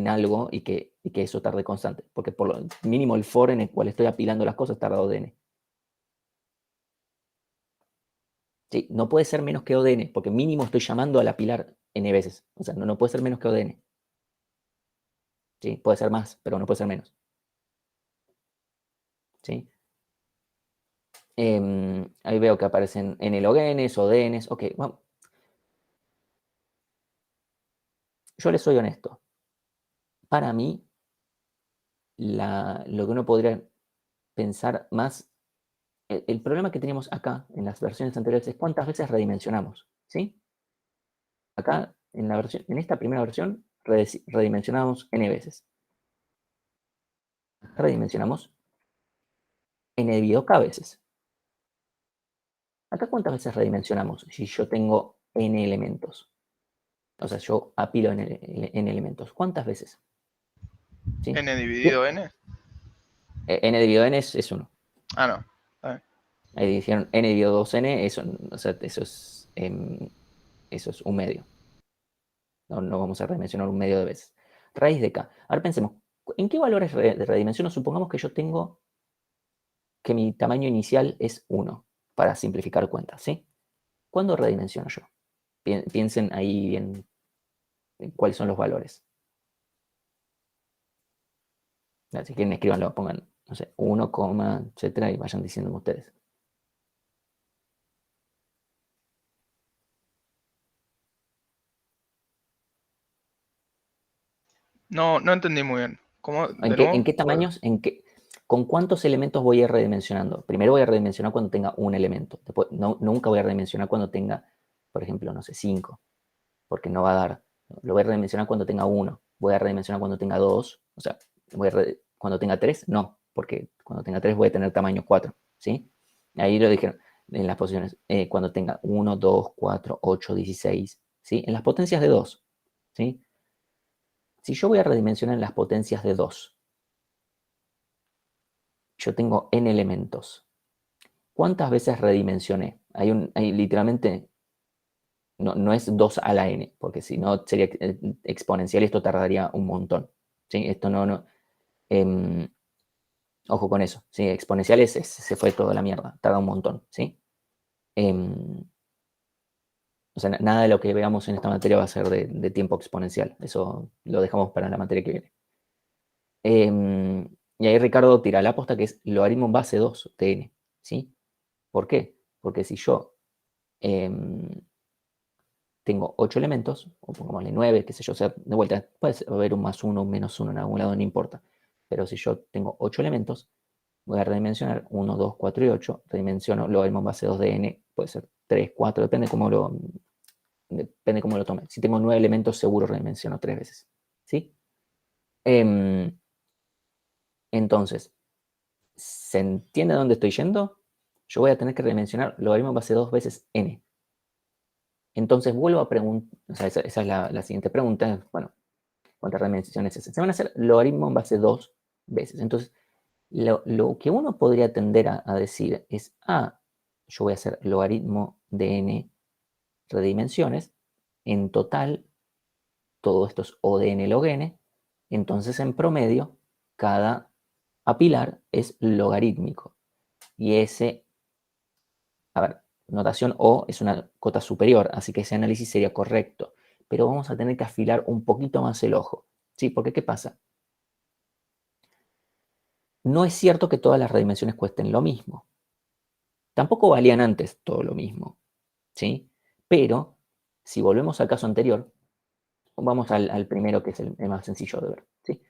algo y que eso tarde constante, porque por lo mínimo el for en el cual estoy apilando las cosas tarda O de n. Sí, no puede ser menos que O de n, porque mínimo estoy llamando al apilar n veces, o sea, no puede ser menos que O de n. ¿Sí? Puede ser más, pero no puede ser menos. ¿Sí? Ahí veo que aparecen n log n, o d n. Ok, vamos. Yo les soy honesto. Para mí, lo que uno podría pensar más, el problema que teníamos acá en las versiones anteriores es cuántas veces redimensionamos. ¿Sí? Acá, en esta primera versión, redimensionamos n veces. Redimensionamos n dividido k veces. ¿Acá cuántas veces redimensionamos si yo tengo n elementos? O sea, yo apilo n elementos. ¿Cuántas veces? ¿Sí? N dividido N. N dividido n es 1. Ah, no. Ahí dijeron n dividido 2n, eso, o sea, eso es un medio. No vamos a redimensionar un medio de veces. Raíz de k. Ahora pensemos, ¿en qué valores redimensiono? Supongamos que yo tengo que mi tamaño inicial es 1, para simplificar cuentas, ¿sí? ¿Cuándo redimensiono yo? Piensen ahí en cuáles son los valores. Si quieren, escríbanlo, pongan, no sé, 1, etcétera, y vayan diciéndome ustedes. No, no entendí muy bien. ¿Cómo? ¿De ¿En qué nuevo? tamaños? ¿Con cuántos elementos voy a ir redimensionando? Primero voy a redimensionar cuando tenga un elemento. Después, nunca voy a redimensionar cuando tenga, por ejemplo, no sé, 5, porque no va a dar. Lo voy a redimensionar cuando tenga 1. Voy a redimensionar cuando tenga 2. O sea, cuando tenga 3, no, porque cuando tenga 3 voy a tener tamaño 4. ¿Sí? Ahí lo dijeron en las posiciones. Cuando tenga 1, 2, 4, 8, 16. ¿Sí? En las potencias de 2. ¿Sí? Si yo voy a redimensionar en las potencias de 2, yo tengo n elementos. ¿Cuántas veces redimensioné? Hay literalmente, no es 2 a la n, porque si no sería exponencial y esto tardaría un montón. ¿Sí? Esto no. Ojo con eso. ¿Sí? Exponenciales se fue toda la mierda, tarda un montón. ¿Sí? O sea, nada de lo que veamos en esta materia va a ser de tiempo exponencial. Eso lo dejamos para la materia que viene. Y ahí Ricardo tira la aposta que es logaritmo en base 2 de n. ¿Sí? ¿Por qué? Porque si yo tengo 8 elementos, o pongámosle 9, qué sé yo, o sea, de vuelta, puede haber un más 1, un menos 1 en algún lado, no importa. Pero si yo tengo 8 elementos, voy a redimensionar 1, 2, 4 y 8, redimensiono logaritmo en base 2 de n, puede ser 3, 4, depende cómo lo tome. Si tengo 9 elementos, seguro redimensiono 3 veces. ¿Sí? Entonces, ¿se entiende a dónde estoy yendo? Yo voy a tener que redimensionar logaritmo en base 2 veces n. Entonces vuelvo a preguntar, o sea, esa es la siguiente pregunta, bueno, ¿cuántas redimensiones es esa? Se van a hacer logaritmo en base 2 veces. Entonces, lo que uno podría tender a decir es, yo voy a hacer logaritmo de n redimensiones, en total, todo esto es O de n log n, entonces en promedio, cada apilar es logarítmico. Y ese, a ver, notación O es una cota superior, así que ese análisis sería correcto. Pero vamos a tener que afilar un poquito más el ojo. ¿Sí? Porque ¿qué pasa? No es cierto que todas las redimensiones cuesten lo mismo. Tampoco valían antes todo lo mismo. ¿Sí? Pero, si volvemos al caso anterior, vamos al primero que es el más sencillo de ver. ¿Sí?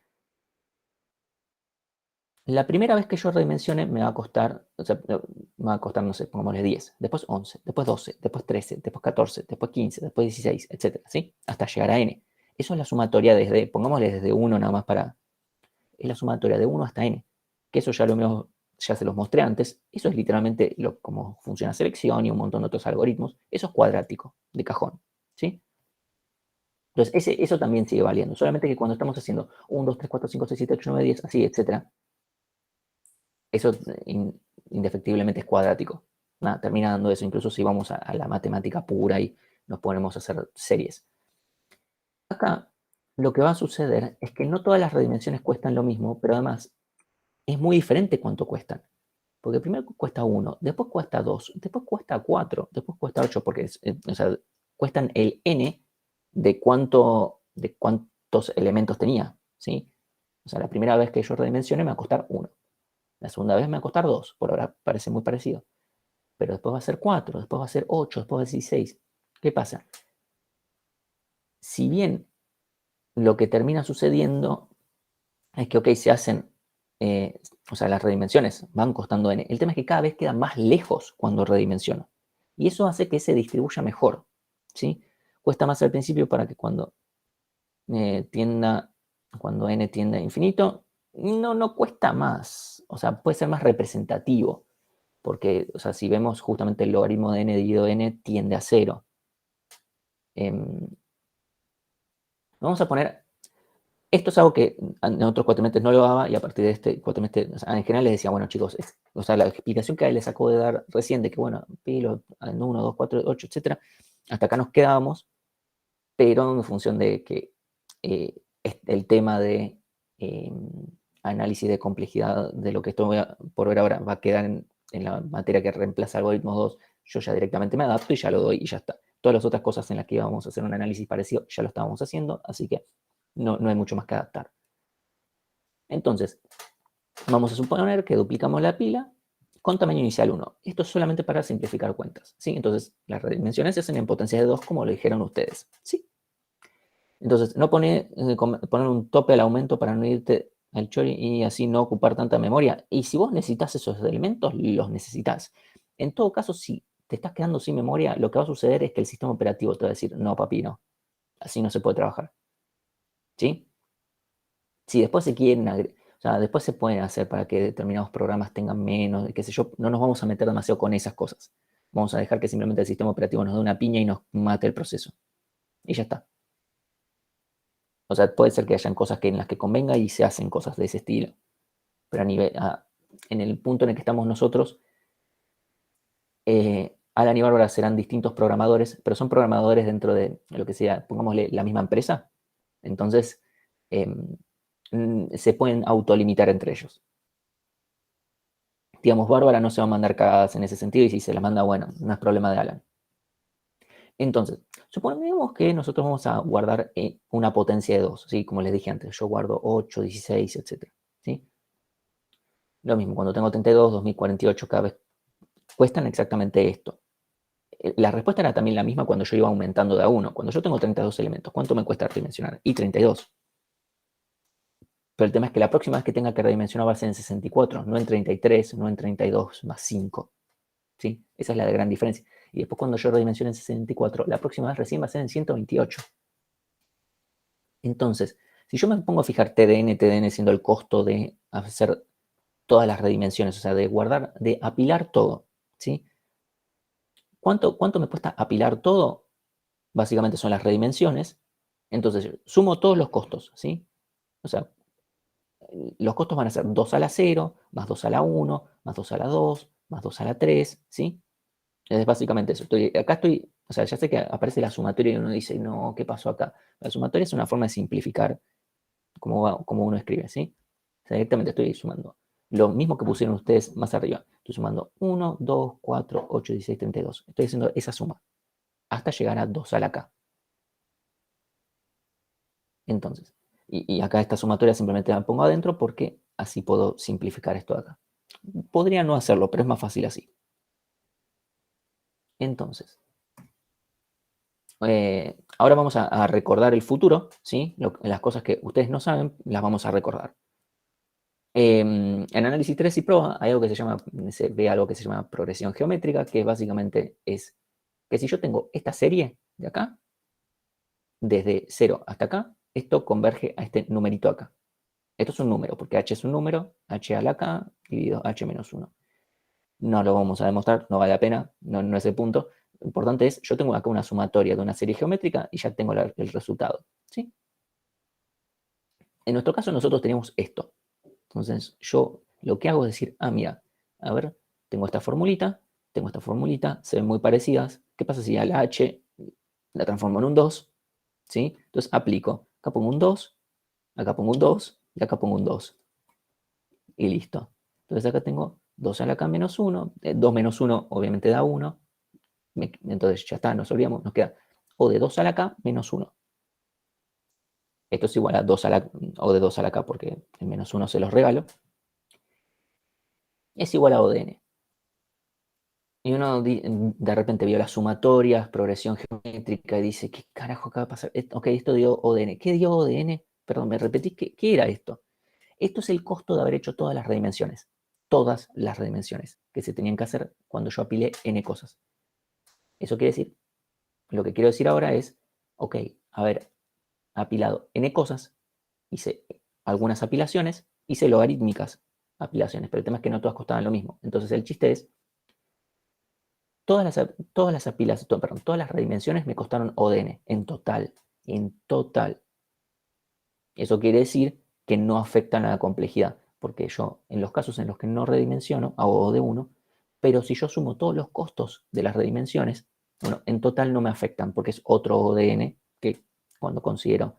La primera vez que yo redimensione me va a costar, o sea, me va a costar, no sé, pongámosle 10, después 11, después 12, después 13, después 14, después 15, después 16, etcétera, ¿sí? Hasta llegar a n. Eso es la sumatoria pongámosle desde 1 nada más es la sumatoria de 1 hasta n. Que eso ya se los mostré antes. Eso es literalmente cómo funciona selección y un montón de otros algoritmos. Eso es cuadrático, de cajón, ¿sí? Entonces, eso también sigue valiendo. Solamente que cuando estamos haciendo 1, 2, 3, 4, 5, 6, 7, 8, 9, 10, así, etcétera, eso indefectiblemente es cuadrático. Nada, termina dando eso, incluso si vamos a la matemática pura y nos ponemos a hacer series. Acá lo que va a suceder es que no todas las redimensiones cuestan lo mismo, pero además es muy diferente cuánto cuestan. Porque primero cuesta 1, después cuesta 2, después cuesta 4, después cuesta 8, porque o sea, cuestan el n de cuántos elementos tenía. ¿Sí? O sea, la primera vez que yo redimensione me va a costar 1. La segunda vez me va a costar 2, por ahora parece muy parecido. Pero después va a ser 4, después va a ser 8, después va a ser 16. ¿Qué pasa? Si bien lo que termina sucediendo es que, ok, se hacen, o sea, las redimensiones van costando n. El tema es que cada vez queda más lejos cuando redimensiono. Y eso hace que se distribuya mejor. ¿Sí? Cuesta más al principio para que cuando n tienda a infinito, no cuesta más, o sea, puede ser más representativo, porque, o sea, si vemos justamente el logaritmo de n dividido n tiende a 0. Vamos a poner, esto es algo que en otros cuatrimestres no lo daba, y a partir de este cuatrimestre, o sea, en general les decía, bueno, chicos, o sea, la explicación que les acabo de dar recién de que, bueno, pilo, en 1, 2, 4, 8, etcétera, hasta acá nos quedábamos, pero en función de que el tema de análisis de complejidad de lo que estoy por ver ahora va a quedar en la materia que reemplaza algoritmos 2, yo ya directamente me adapto y ya lo doy y ya está. Todas las otras cosas en las que íbamos a hacer un análisis parecido ya lo estábamos haciendo, así que no hay mucho más que adaptar. Entonces, vamos a suponer que duplicamos la pila con tamaño inicial 1. Esto es solamente para simplificar cuentas, ¿sí? Entonces, las redimensiones se hacen en potencias de 2, como lo dijeron ustedes, ¿sí? Entonces, no poner un tope al aumento para no irte al chori y así no ocupar tanta memoria. Y si vos necesitas esos elementos, los necesitas. En todo caso, si te estás quedando sin memoria, lo que va a suceder es que el sistema operativo te va a decir, no, papi, no. Así no se puede trabajar. ¿Sí? Si después se quieren, o sea, después se pueden hacer para que determinados programas tengan menos, qué sé yo, no nos vamos a meter demasiado con esas cosas. Vamos a dejar que simplemente el sistema operativo nos dé una piña y nos mate el proceso. Y ya está. O sea, puede ser que hayan cosas en las que convenga y se hacen cosas de ese estilo. Pero en el punto en el que estamos nosotros, Alan y Bárbara serán distintos programadores, pero son programadores dentro de lo que sea, pongámosle, la misma empresa. Entonces, se pueden autolimitar entre ellos. Digamos, Bárbara no se va a mandar cagadas en ese sentido y si se las manda, bueno, no es problema de Alan. Entonces, suponemos que nosotros vamos a guardar una potencia de 2, ¿sí? Como les dije antes, yo guardo 8, 16, etc. ¿Sí? Lo mismo, cuando tengo 32, 2048, cada vez cuestan exactamente esto. La respuesta era también la misma cuando yo iba aumentando de a 1. Cuando yo tengo 32 elementos, ¿cuánto me cuesta redimensionar? Y 32. Pero el tema es que la próxima vez que tenga que redimensionar va a ser en 64, no en 33, no en 32 más 5. ¿Sí? Esa es la gran diferencia. Y después cuando yo redimensione en 64, la próxima vez recién va a ser en 128. Entonces, si yo me pongo a fijar TDN siendo el costo de hacer todas las redimensiones, o sea, de guardar, de apilar todo, ¿sí? ¿Cuánto me cuesta apilar todo? Básicamente son las redimensiones. Entonces, sumo todos los costos, ¿sí? O sea, los costos van a ser 2 a la 0, más 2 a la 1, más 2 a la 2, más 2 a la 3, ¿sí? Es básicamente eso. Acá estoy, o sea, ya sé que aparece la sumatoria y uno dice, no, ¿qué pasó acá? La sumatoria es una forma de simplificar cómo uno escribe, ¿sí? O sea, directamente estoy sumando. Lo mismo que pusieron ustedes más arriba. Estoy sumando 1, 2, 4, 8, 16, 32. Estoy haciendo esa suma hasta llegar a 2 a la K. Entonces, y acá esta sumatoria simplemente la pongo adentro porque así puedo simplificar esto de acá. Podría no hacerlo, pero es más fácil así. Entonces, ahora vamos a recordar el futuro, ¿sí? Las cosas que ustedes no saben, las vamos a recordar. En análisis 3 y prueba hay algo que se ve algo que se llama progresión geométrica, que básicamente es que si yo tengo esta serie de acá, desde 0 hasta acá, esto converge a este numerito acá. Esto es un número, porque h es un número, h a la k dividido h menos 1. No lo vamos a demostrar, no vale la pena, no es el punto. Lo importante es, yo tengo acá una sumatoria de una serie geométrica y ya tengo el resultado, ¿sí? En nuestro caso nosotros tenemos esto. Entonces yo lo que hago es decir, mira, a ver, tengo esta formulita, se ven muy parecidas. ¿Qué pasa si a la h la transformo en un 2? ¿Sí? Entonces aplico. Acá pongo un 2, acá pongo un 2 y acá pongo un 2. Y listo. Entonces acá tengo 2 a la k menos 1. 2 menos 1 obviamente da 1. Entonces ya está, nos olvidamos, nos queda o de 2 a la k menos 1. Esto es igual a 2 a la, o de 2 a la k porque el menos 1 se los regalo. Es igual a O de n. Y uno de repente vio las sumatorias, progresión geométrica, y dice, ¿qué carajo acaba de pasar? Ok, esto dio O de n. ¿Qué dio O de n? Perdón, ¿me repetís qué era esto? Esto es el costo de haber hecho todas las redimensiones. Todas las redimensiones que se tenían que hacer cuando yo apilé n cosas. Eso quiere decir, lo que quiero decir ahora es, ok, haber apilado n cosas, hice algunas apilaciones hice logarítmicas apilaciones, pero el tema es que no todas costaban lo mismo. Entonces el chiste es, todas las apilaciones, perdón, todas las redimensiones me costaron ODN en total. En total. Eso quiere decir que no afectan a la complejidad, porque yo, en los casos en los que no redimensiono, hago O de 1, pero si yo sumo todos los costos de las redimensiones, bueno, en total no me afectan, porque es otro ODN que cuando considero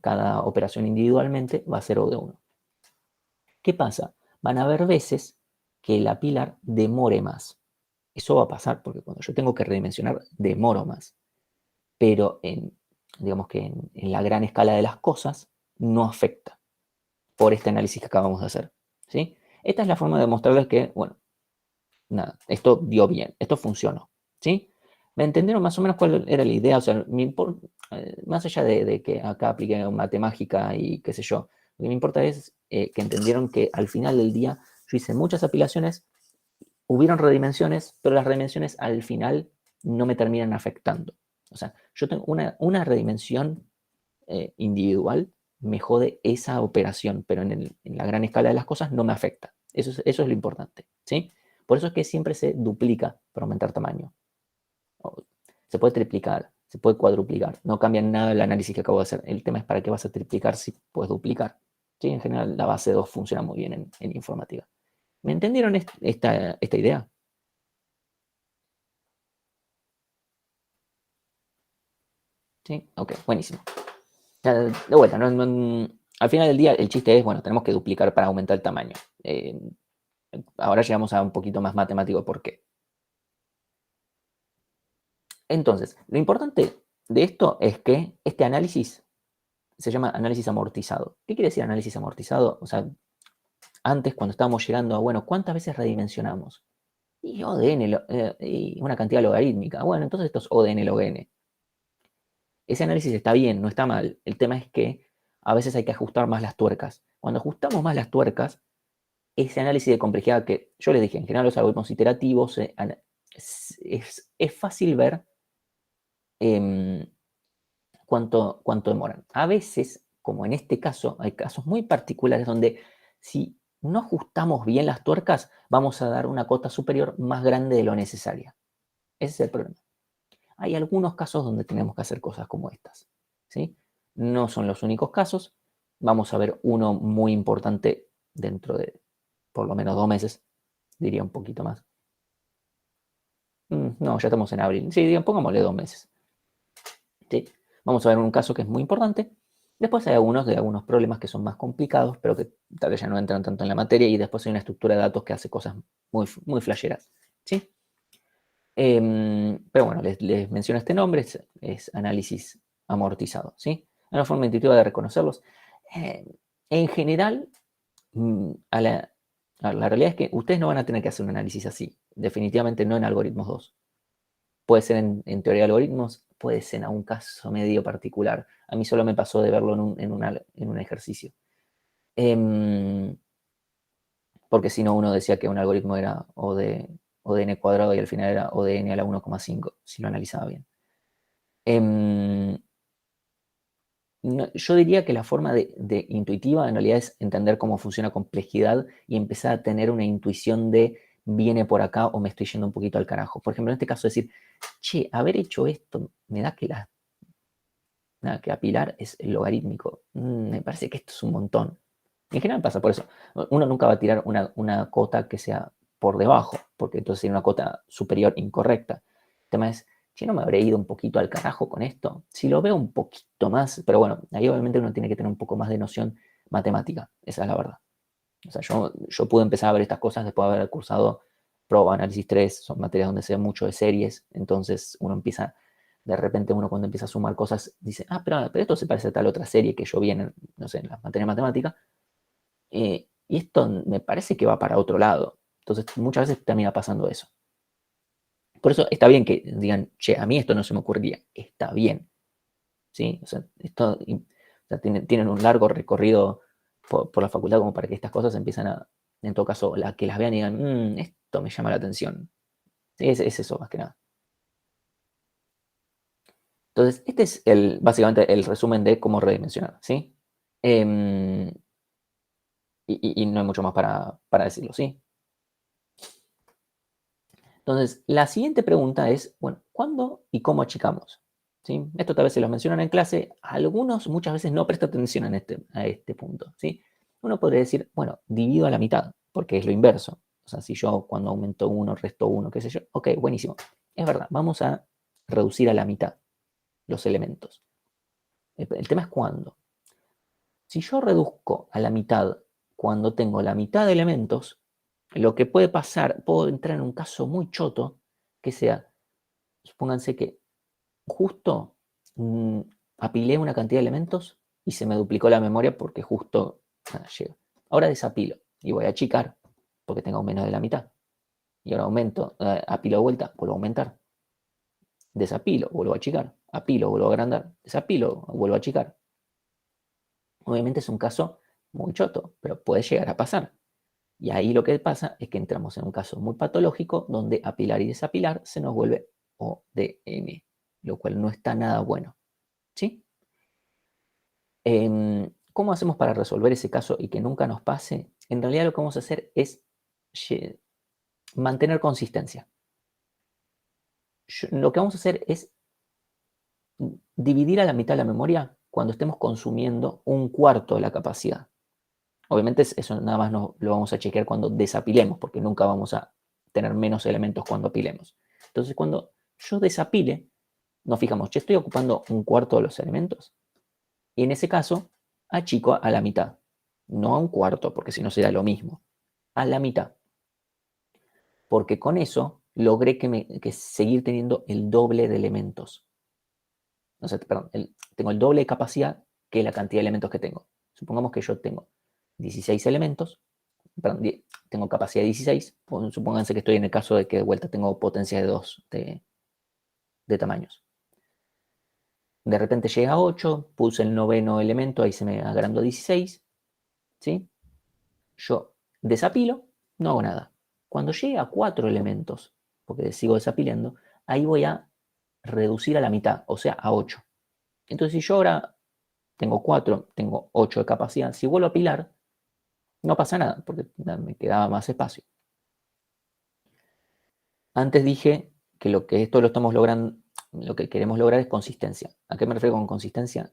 cada operación individualmente va a ser O de 1. ¿Qué pasa? Van a haber veces que el apilar demore más. Eso va a pasar porque cuando yo tengo que redimensionar, demoro más. Pero digamos que en la gran escala de las cosas, no afecta por este análisis que acabamos de hacer. ¿Sí? Esta es la forma de mostrarles que, bueno, nada, esto dio bien, esto funcionó. ¿Sí? ¿Me entendieron más o menos cuál era la idea? O sea, más allá de que acá apliqué matemática y qué sé yo, lo que me importa es que entendieron que al final del día yo hice muchas apilaciones, hubieron redimensiones, pero las redimensiones al final no me terminan afectando. O sea, yo tengo una redimensión individual, me jode esa operación, pero en la gran escala de las cosas no me afecta. Eso es lo importante. ¿Sí? Por eso es que siempre se duplica para aumentar tamaño. Se puede triplicar, se puede cuadruplicar. No cambia nada el análisis que acabo de hacer. El tema es para qué vas a triplicar si puedes duplicar. ¿Sí? En general, la base 2 funciona muy bien en informática. ¿Me entendieron esta idea? ¿Sí? Ok, buenísimo. De vuelta, al final del día el chiste es, bueno, tenemos que duplicar para aumentar el tamaño. Ahora llegamos a un poquito más matemático por qué. Entonces, lo importante de esto es que este análisis se llama análisis amortizado. ¿Qué quiere decir análisis amortizado? O sea, antes cuando estábamos llegando a, bueno, ¿cuántas veces redimensionamos? Y ODN, y una cantidad logarítmica. Bueno, entonces esto es ODN log n. Ese análisis está bien, no está mal. El tema es que a veces hay que ajustar más las tuercas. Cuando ajustamos más las tuercas, ese análisis de complejidad que yo les dije, en general los algoritmos iterativos, es fácil ver cuánto demoran. A veces, como en este caso, hay casos muy particulares donde si no ajustamos bien las tuercas, vamos a dar una cota superior más grande de lo necesaria. Ese es el problema. Hay algunos casos donde tenemos que hacer cosas como estas. ¿Sí? No son los únicos casos. Vamos a ver uno muy importante dentro de por lo menos 2 meses, diría un poquito más. No, ya estamos en abril. Sí, pongámosle 2 meses. ¿Sí? Vamos a ver un caso que es muy importante. Después hay algunos problemas que son más complicados, pero que tal vez ya no entran tanto en la materia. Y después hay una estructura de datos que hace cosas muy, muy flasheras. ¿Sí? Pero bueno, les menciono este nombre, es análisis amortizado. ¿Sí? Hay una forma intuitiva de reconocerlos. En general, la realidad es que ustedes no van a tener que hacer un análisis así. Definitivamente no en algoritmos 2. Puede ser en teoría de algoritmos, puede ser en un caso medio particular. A mí solo me pasó de verlo en un ejercicio. Porque si no, uno decía que un algoritmo era O de n cuadrado y al final era O de n a la 1,5, si lo analizaba bien. Yo diría que la forma de intuitiva en realidad es entender cómo funciona complejidad y empezar a tener una intuición de viene por acá o me estoy yendo un poquito al carajo. Por ejemplo, en este caso decir, che, haber hecho esto me da que apilar es logarítmico. Me parece que esto es un montón. En general pasa por eso. Uno nunca va a tirar una cota que sea por debajo, porque entonces sería una cota superior incorrecta. El tema es, si no me habré ido un poquito al carajo con esto, si lo veo un poquito más, pero bueno, ahí obviamente uno tiene que tener un poco más de noción matemática, esa es la verdad. O sea, yo pude empezar a ver estas cosas después de haber cursado Proba, Análisis 3, son materias donde se ve mucho de series, entonces uno empieza, de repente uno cuando empieza a sumar cosas dice, pero esto se parece a tal otra serie que yo vi en, no sé, en las materias de matemática, y esto me parece que va para otro lado. Entonces muchas veces termina pasando eso. Por eso está bien que digan, che, a mí esto no se me ocurriría. Está bien. ¿Sí? O sea, tienen un largo recorrido por la facultad como para que estas cosas empiezan en todo caso, que las vean y digan, esto me llama la atención. Sí, es eso más que nada. Entonces, este es básicamente el resumen de cómo redimensionar. ¿Sí? Y no hay mucho más para decirlo, ¿sí? Entonces, la siguiente pregunta es, bueno, ¿cuándo y cómo achicamos? ¿Sí? Esto tal vez se lo mencionan en clase, algunos muchas veces no prestan atención a este punto, ¿sí? Uno podría decir, bueno, divido a la mitad, porque es lo inverso. O sea, si yo cuando aumento 1, resto 1, qué sé yo, ok, buenísimo. Es verdad, vamos a reducir a la mitad los elementos. El tema es cuándo. Si yo reduzco a la mitad cuando tengo la mitad de elementos, lo que puede pasar, puedo entrar en un caso muy choto, que sea, supónganse que justo apilé una cantidad de elementos y se me duplicó la memoria porque justo llega. Ahora desapilo y voy a achicar porque tengo menos de la mitad. Y ahora aumento, apilo de vuelta, vuelvo a aumentar. Desapilo, vuelvo a achicar. Apilo, vuelvo a agrandar. Desapilo, vuelvo a achicar. Obviamente es un caso muy choto, pero puede llegar a pasar. Y ahí lo que pasa es que entramos en un caso muy patológico donde apilar y desapilar se nos vuelve ODM, lo cual no está nada bueno. ¿Sí? ¿Cómo hacemos para resolver ese caso y que nunca nos pase? En realidad lo que vamos a hacer es mantener consistencia. Lo que vamos a hacer es dividir a la mitad la memoria cuando estemos consumiendo un cuarto de la capacidad. Obviamente eso nada más lo vamos a chequear cuando desapilemos, porque nunca vamos a tener menos elementos cuando apilemos. Entonces, cuando yo desapile, nos fijamos, che, estoy ocupando un cuarto de los elementos. Y en ese caso, achico a la mitad. No a un cuarto, porque si no será lo mismo. A la mitad. Porque con eso logré que seguir teniendo el doble de elementos. O sea, perdón, tengo el doble de capacidad que la cantidad de elementos que tengo. Supongamos que yo tengo 16 elementos, perdón, tengo capacidad de 16, supónganse que estoy en el caso de que de vuelta tengo potencia de 2 de tamaños. De repente llega a 8, puse el noveno elemento, ahí se me agrandó 16, ¿sí? Yo desapilo, no hago nada. Cuando llegue a 4 elementos, porque sigo desapilando, ahí voy a reducir a la mitad, o sea, a 8. Entonces, si yo ahora tengo 4, tengo 8 de capacidad, si vuelvo a apilar, no pasa nada, porque me quedaba más espacio. Antes dije que esto lo estamos logrando, lo que queremos lograr es consistencia. ¿A qué me refiero con consistencia?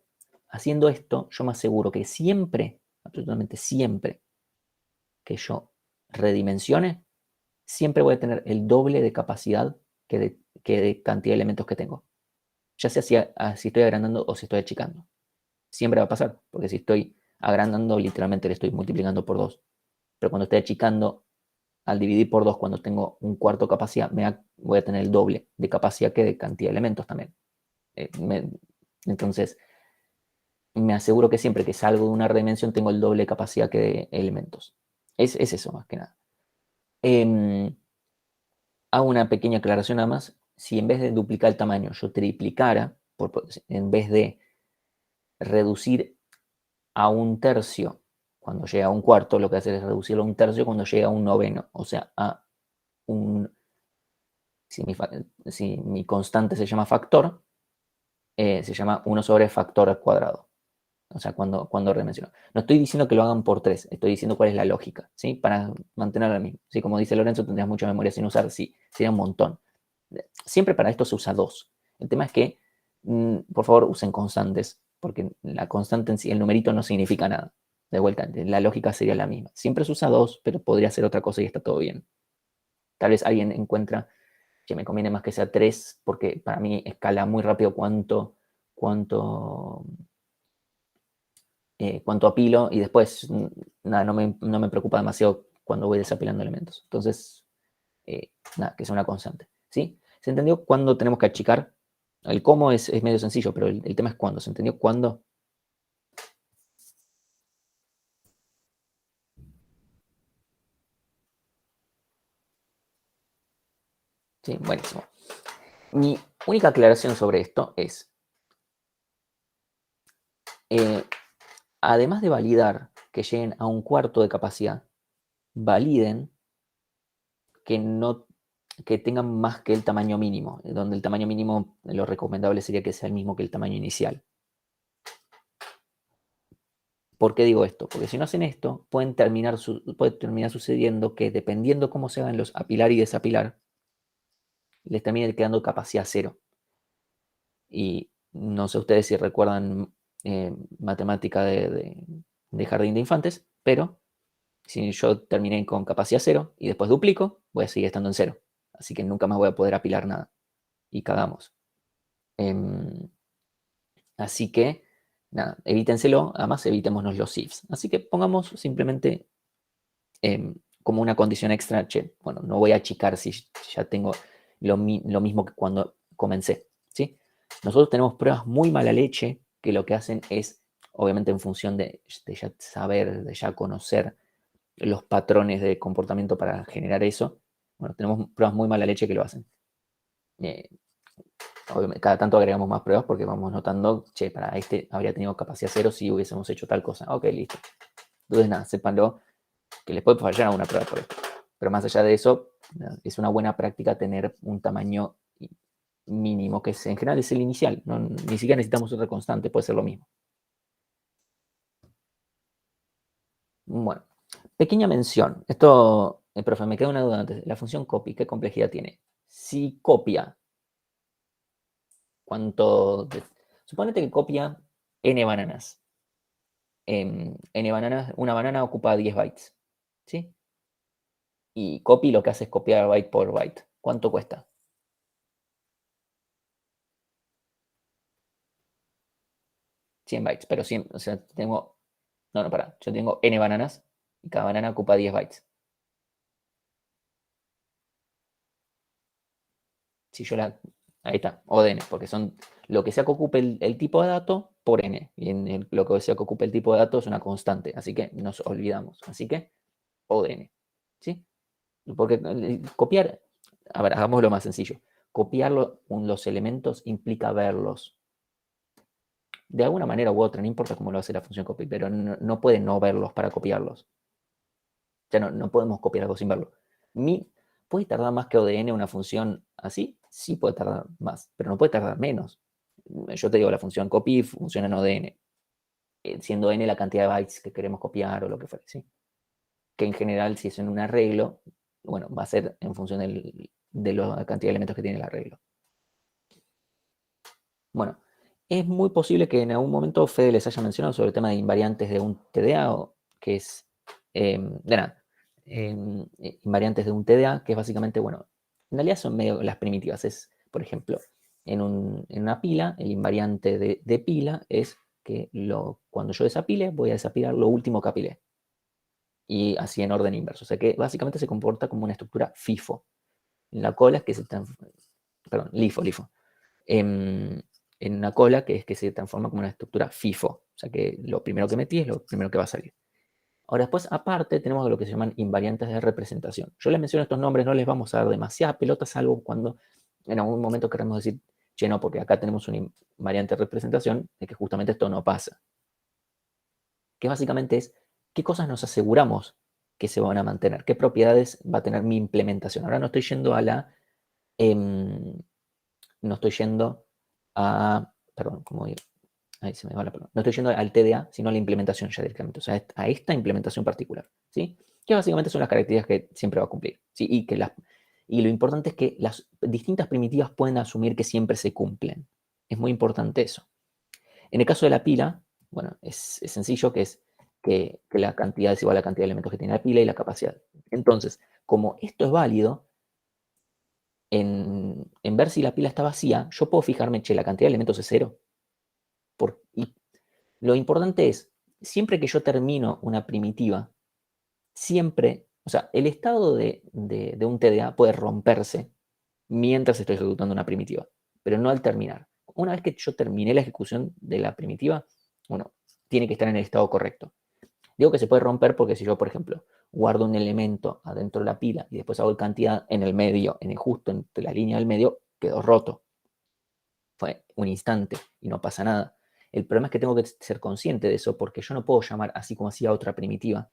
Haciendo esto, yo me aseguro que siempre, absolutamente siempre, que yo redimensione, siempre voy a tener el doble de capacidad que de cantidad de elementos que tengo. Ya sea si estoy agrandando o si estoy achicando. Siempre va a pasar, porque si estoy agrandando, literalmente le estoy multiplicando por 2. Pero cuando estoy achicando, al dividir por 2, cuando tengo un cuarto de capacidad, voy a tener el doble de capacidad que de cantidad de elementos también. Entonces, me aseguro que siempre que salgo de una redimensión tengo el doble de capacidad que de elementos. Es eso más que nada. Hago una pequeña aclaración nada más. Si en vez de duplicar el tamaño yo triplicara, en vez de reducir a un tercio cuando llega a un cuarto, lo que hace es reducirlo a un tercio cuando llega a un noveno. O sea, a un... Si mi constante se llama factor, se llama 1 sobre factor al cuadrado. O sea, cuando redimensiono. No estoy diciendo que lo hagan por 3, estoy diciendo cuál es la lógica, ¿sí? Para mantener lo mismo. ¿Sí? Como dice Lorenzo, tendrías mucha memoria sin usar, sí, sería un montón. Siempre para esto se usa 2. El tema es que, por favor, usen constantes, porque la constante en sí, el numerito no significa nada. De vuelta, la lógica sería la misma. Siempre se usa 2, pero podría ser otra cosa y está todo bien. Tal vez alguien encuentra que me conviene más que sea 3, porque para mí escala muy rápido cuánto apilo y después nada, no me preocupa demasiado cuando voy desapilando elementos. Entonces, nada, que sea una constante. ¿Sí? ¿Se entendió cuándo tenemos que achicar? El cómo es medio sencillo, pero el tema es cuándo. ¿Se entendió cuándo? Sí, buenísimo. Mi única aclaración sobre esto es, además de validar que lleguen a un cuarto de capacidad, validen que no que tengan más que el tamaño mínimo, donde el tamaño mínimo lo recomendable sería que sea el mismo que el tamaño inicial. ¿Por qué digo esto? Porque si no hacen esto, puede terminar sucediendo que dependiendo cómo se hagan los apilar y desapilar, les termine quedando capacidad cero. Y no sé ustedes si recuerdan matemática de jardín de infantes, pero si yo terminé con capacidad cero y después duplico, voy a seguir estando en cero. Así que nunca más voy a poder apilar nada. Y cagamos. Así que, nada, evítenselo. Además, evitémonos los ifs. Así que pongamos simplemente como una condición extra, che, bueno, no voy a achicar si ya tengo lo mismo que cuando comencé, ¿sí? Nosotros tenemos pruebas muy mala leche que lo que hacen es, obviamente en función de ya saber, de ya conocer los patrones de comportamiento para generar eso, bueno, tenemos pruebas muy mala leche que lo hacen. Obviamente, cada tanto agregamos más pruebas porque vamos notando, che, para este habría tenido capacidad cero si hubiésemos hecho tal cosa. Ok, listo. Entonces, nada, sépanlo que les puede fallar a una prueba por esto. Pero más allá de eso, es una buena práctica tener un tamaño mínimo, que en general es el inicial. No, ni siquiera necesitamos otra constante, puede ser lo mismo. Bueno, pequeña mención. Esto, profe, me queda una duda antes. La función copy, ¿qué complejidad tiene? Si copia, ¿cuánto? Suponete que copia n bananas. N bananas, una banana ocupa 10 bytes. ¿Sí? Y copy lo que hace es copiar byte por byte. ¿Cuánto cuesta? 100 bytes, pero 100, o sea, tengo, no, para, yo tengo n bananas y cada banana ocupa 10 bytes. Si yo ahí está, o de n, porque son lo que sea que ocupe el tipo de dato por n, y lo que sea que ocupe el tipo de dato es una constante, así que nos olvidamos, así que o de n, ¿sí? Porque copiar, a ver, hagámoslo más sencillo, copiar los elementos implica verlos. De alguna manera u otra, no importa cómo lo hace la función copy, pero no puede no verlos para copiarlos. Ya no podemos copiar algo sin verlo. ¿Puede tardar más que ODN una función así? Sí puede tardar más, pero no puede tardar menos. Yo te digo, la función copy funciona en ODN, siendo n la cantidad de bytes que queremos copiar o lo que fuera, ¿sí? Que en general, si es en un arreglo, bueno, va a ser en función de la cantidad de elementos que tiene el arreglo. Bueno, es muy posible que en algún momento Fede les haya mencionado sobre el tema de invariantes de un TDA, que es, de nada, invariantes de un TDA, que es básicamente, bueno, en realidad son medio las primitivas. Es, por ejemplo, en una pila, el invariante de pila es que cuando yo desapile, voy a desapilar lo último que apilé. Y así en orden inverso. O sea que básicamente se comporta como una estructura FIFO. En la cola es que perdón, LIFO. En una cola que es que se transforma como una estructura FIFO. O sea que lo primero que metí es lo primero que va a salir. Ahora después, aparte, tenemos lo que se llaman invariantes de representación. Yo les menciono estos nombres, no les vamos a dar demasiada pelota, salvo cuando en algún momento queremos decir, che, no, porque acá tenemos una invariante de representación de que justamente esto no pasa. Que básicamente es, ¿qué cosas nos aseguramos que se van a mantener? ¿Qué propiedades va a tener mi implementación? Ahora no estoy yendo no estoy yendo perdón, ¿cómo digo? Ahí se me va la palabra. No estoy yendo al TDA, sino a la implementación ya directamente. O sea, a esta implementación particular, ¿sí? Que básicamente son las características que siempre va a cumplir, ¿sí? Y lo importante es que las distintas primitivas pueden asumir que siempre se cumplen. Es muy importante eso. En el caso de la pila, bueno, es sencillo, que es que la cantidad es igual a la cantidad de elementos que tiene la pila y la capacidad. Entonces, como esto es válido, en ver si la pila está vacía, yo puedo fijarme, che, la cantidad de elementos es cero. Y lo importante es, siempre que yo termino una primitiva, siempre, o sea, el estado de un TDA puede romperse mientras estoy ejecutando una primitiva, pero no al terminar. Una vez que yo terminé la ejecución de la primitiva, bueno, tiene que estar en el estado correcto. Digo que se puede romper porque si yo, por ejemplo, guardo un elemento adentro de la pila y después hago el cantidad en el medio, justo entre la línea del medio, quedó roto. Fue un instante y no pasa nada. El problema es que tengo que ser consciente de eso porque yo no puedo llamar así como hacía otra primitiva.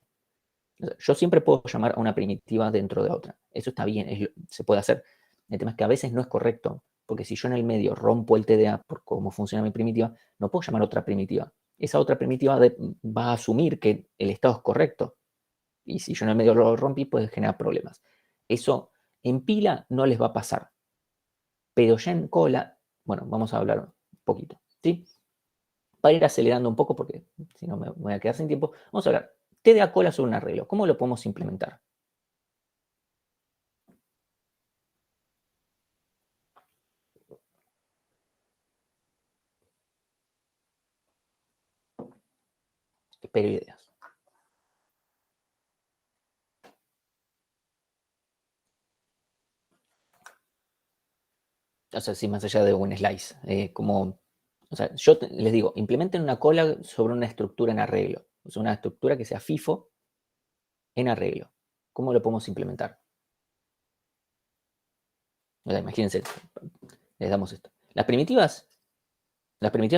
Yo siempre puedo llamar a una primitiva dentro de otra. Eso está bien, se puede hacer. El tema es que a veces no es correcto, porque si yo en el medio rompo el TDA por cómo funciona mi primitiva, no puedo llamar a otra primitiva. esa otra primitiva va a asumir que el estado es correcto. Y si yo en el medio lo rompí, puede generar problemas. Eso en pila no les va a pasar. Pero ya en cola, bueno, vamos a hablar un poquito, ¿sí? Para ir acelerando un poco, porque si no me voy a quedar sin tiempo, vamos a hablar TDA cola sobre un arreglo. ¿Cómo lo podemos implementar? Espero ideas. O sea, sí, más allá de un slice. O sea, yo les digo, implementen una cola sobre una estructura en arreglo. O sea, una estructura que sea FIFO en arreglo. ¿Cómo lo podemos implementar? O sea, imagínense, les damos esto. Las primitivas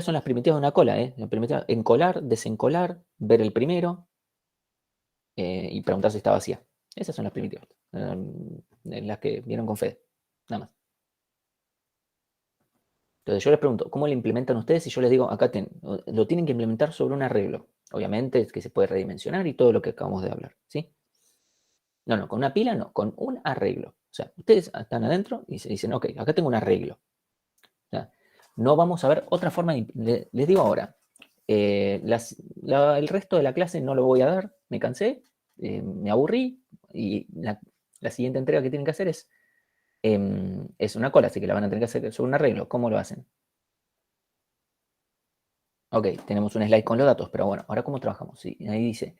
son las primitivas de una cola, ¿eh? La primitiva, encolar, desencolar, ver el primero y preguntar si está vacía. Esas son las primitivas. Las que vieron con Fede. Nada más. Entonces yo les pregunto, ¿cómo lo implementan ustedes? Y yo les digo, acá lo tienen que implementar sobre un arreglo. Obviamente es que se puede redimensionar y todo lo que acabamos de hablar, ¿sí? No, con una pila no, con un arreglo. O sea, ustedes están adentro y se dicen, ok, acá tengo un arreglo. O sea, no vamos a ver otra forma de... Les digo ahora, el resto de la clase no lo voy a dar, me cansé, me aburrí y la siguiente entrega que tienen que hacer es una cola, así que la van a tener que hacer sobre un arreglo. ¿Cómo lo hacen? Ok, tenemos un slide con los datos, pero bueno, ahora ¿cómo trabajamos? Sí, ahí dice,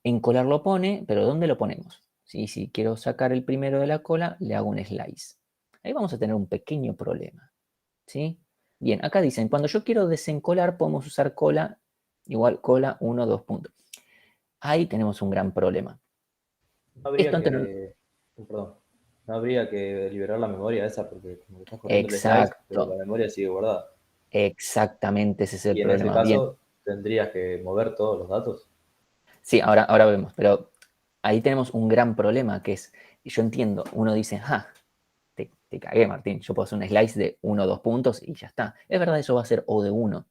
en colar lo pone, pero ¿dónde lo ponemos? ¿Sí? Si quiero sacar el primero de la cola, le hago un slice. Ahí vamos a tener un pequeño problema, ¿sí? Bien, acá dicen, cuando yo quiero desencolar, podemos usar cola igual cola 1, 2 puntos. Ahí tenemos un gran problema. No habría Esto antes no... perdón, no habría que liberar la memoria esa porque como que estás corriendo el slice, pero la Exacto, memoria sigue guardada. exactamente ese es el Y en ese problema. Bien, caso tendrías que mover todos los datos. sí, ahora vemos, pero ahí tenemos un gran problema que es, yo entiendo, uno dice, te cagué, Martín, yo puedo hacer un slice de 1 o 2 puntos y ya está. Es verdad, eso va a ser O de 1.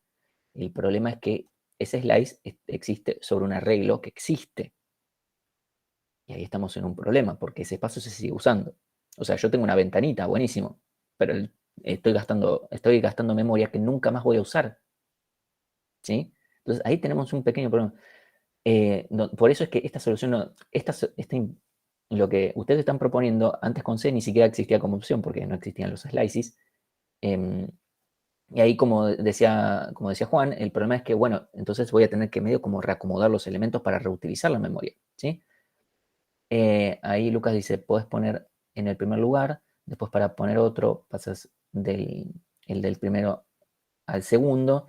El problema es que ese slice existe sobre un arreglo que existe. Y ahí estamos en un problema, porque ese espacio se sigue usando. O sea, yo tengo una ventanita, buenísimo, pero estoy gastando memoria que nunca más voy a usar. ¿Sí? Entonces ahí tenemos un pequeño problema. Por eso es que esta solución, lo que ustedes están proponiendo antes con C ni siquiera existía como opción, porque no existían los slices. Em, y ahí, como decía Juan, el problema es que, bueno, entonces voy a tener que medio como reacomodar los elementos para reutilizar la memoria, ¿sí? Ahí Lucas dice, puedes poner en el primer lugar, después para poner otro, pasas el del primero al segundo.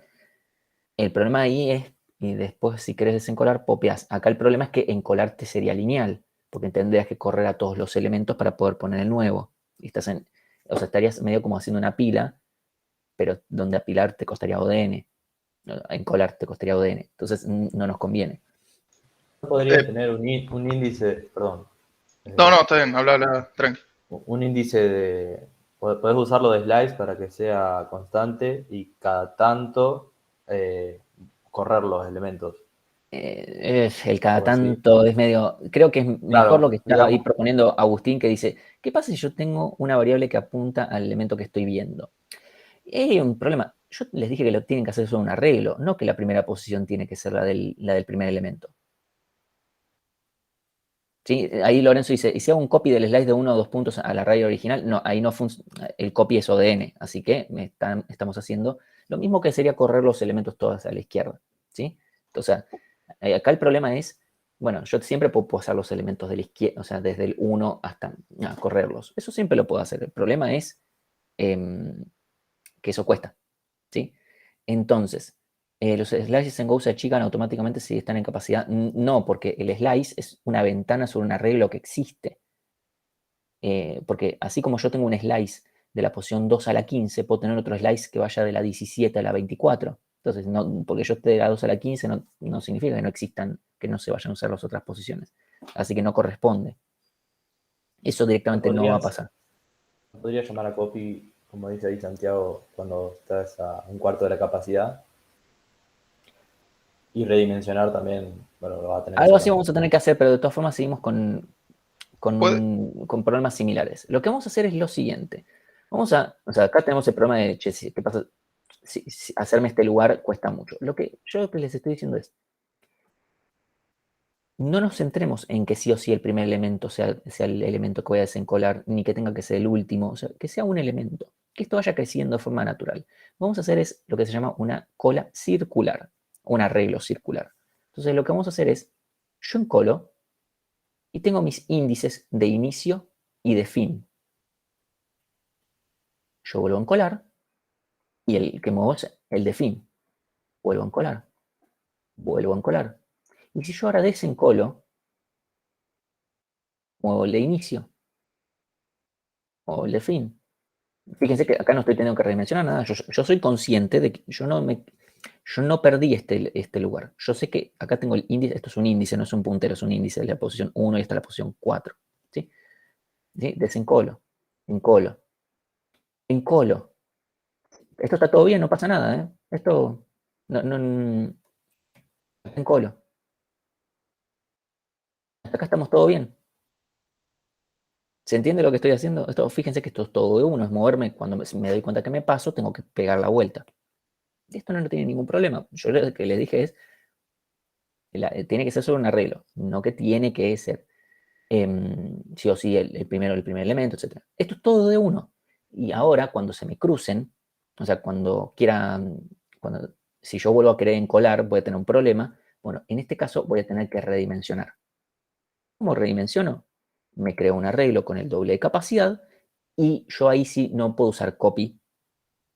El problema ahí es, y después si querés desencolar, popeas. Acá el problema es que encolarte sería lineal, porque tendrías que correr a todos los elementos para poder poner el nuevo. Y o sea, estarías medio como haciendo una pila, pero donde apilar te costaría ODN, encolar te costaría ODN. Entonces no nos conviene. No podrías Eh, tener un índice, perdón, no, está bien, habla, tranqui. un índice de... Podés usarlo de slice para que sea constante y cada tanto correr los elementos. El cada Algo así. tanto es medio. Creo que es mejor lo Claro, que está ahí digamos, proponiendo Agustín, que dice: ¿qué pasa si yo tengo una variable que apunta al elemento que estoy viendo? Y hay un problema. Yo les dije que lo tienen que hacer sobre un arreglo, no que la primera posición tiene que ser la del primer elemento. ¿Sí? Ahí Lorenzo dice: ¿y si hago un copy del slice de 1 o 2 puntos a la array original? No, ahí no funciona. El copy es ODN, así que estamos haciendo lo mismo que sería correr los elementos todos a la izquierda. ¿Sí? Entonces, acá el problema es, bueno, yo siempre puedo pasar los elementos de la izquierda, o sea, desde el 1 hasta correrlos. Eso siempre lo puedo hacer. El problema es que eso cuesta, ¿sí? Entonces, los slices en Go se achican automáticamente si están en capacidad. No, porque el slice es una ventana sobre un arreglo que existe. Porque así como yo tengo un slice de la posición 2 a la 15, puedo tener otro slice que vaya de la 17 a la 24. Entonces, no, porque yo esté de la 2 a la 15 no significa que no existan, que no se vayan a usar las otras posiciones. Así que no corresponde. Eso directamente no va a pasar. podrías llamar a copy, como dice ahí Santiago, cuando estás a un cuarto de la capacidad. Y redimensionar también, bueno, lo va a tener que Algo hacer así también. vamos a tener que hacer, pero de todas formas seguimos Puede- con problemas similares. Lo que vamos a hacer es lo siguiente. O sea, acá tenemos el problema de, che, ¿qué pasa? Si hacerme este lugar cuesta mucho. Yo lo que les estoy diciendo es, no nos centremos en que sí o sí el primer elemento sea el elemento que voy a desencolar, ni que tenga que ser el último, o sea, que sea un elemento, que esto vaya creciendo de forma natural. Lo que vamos a hacer es lo que se llama una cola circular, un arreglo circular. Entonces, lo que vamos a hacer es, yo encolo y tengo mis índices de inicio y de fin. Yo vuelvo a encolar y el que muevo es el de fin. Vuelvo a encolar, vuelvo a encolar. Y si yo ahora desencolo, muevo el de inicio o el de fin. Fíjense que acá no estoy teniendo que redimensionar nada. Yo soy consciente de que yo no perdí este lugar. Yo sé que acá tengo el índice, esto es un índice, no es un puntero, es un índice de la posición 1 y está la posición 4. ¿Sí? ¿Sí? Desencolo, encolo, encolo. Esto está todo bien, no pasa nada, ¿eh? Esto encolo. Hasta acá estamos todo bien. ¿Se entiende lo que estoy haciendo? Fíjense que esto es todo de uno, es moverme. Cuando me doy cuenta que me paso, tengo que pegar la vuelta. Esto no tiene ningún problema. Yo lo que les dije es, tiene que ser solo un arreglo, no que tiene que ser sí o sí el primer elemento, etc. Esto es todo de uno. Y ahora, cuando se me crucen, o sea, si yo vuelvo a querer encolar, voy a tener un problema. Bueno, en este caso voy a tener que redimensionar. ¿Cómo redimensiono? Me creo un arreglo con el doble de capacidad y yo ahí sí no puedo usar copy,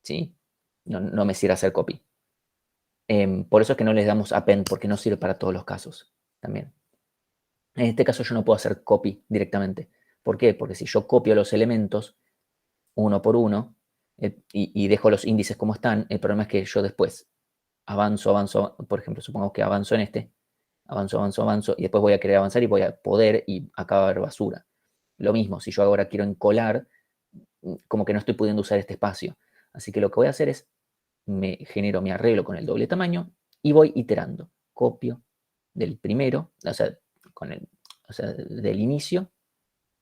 ¿sí? No me sirve hacer copy. Por eso es que no les damos append, porque no sirve para todos los casos también. En este caso yo no puedo hacer copy directamente. ¿Por qué? Porque si yo copio los elementos uno por uno y dejo los índices como están, el problema es que yo después avanzo, por ejemplo, supongamos que avanzo en este, avanzo, y después voy a querer avanzar y voy a poder y acá va a haber basura. Lo mismo, si yo ahora quiero encolar, como que no estoy pudiendo usar este espacio. Así que lo que voy a hacer es, me genero mi arreglo con el doble tamaño y voy iterando. Copio del primero, o sea, del inicio,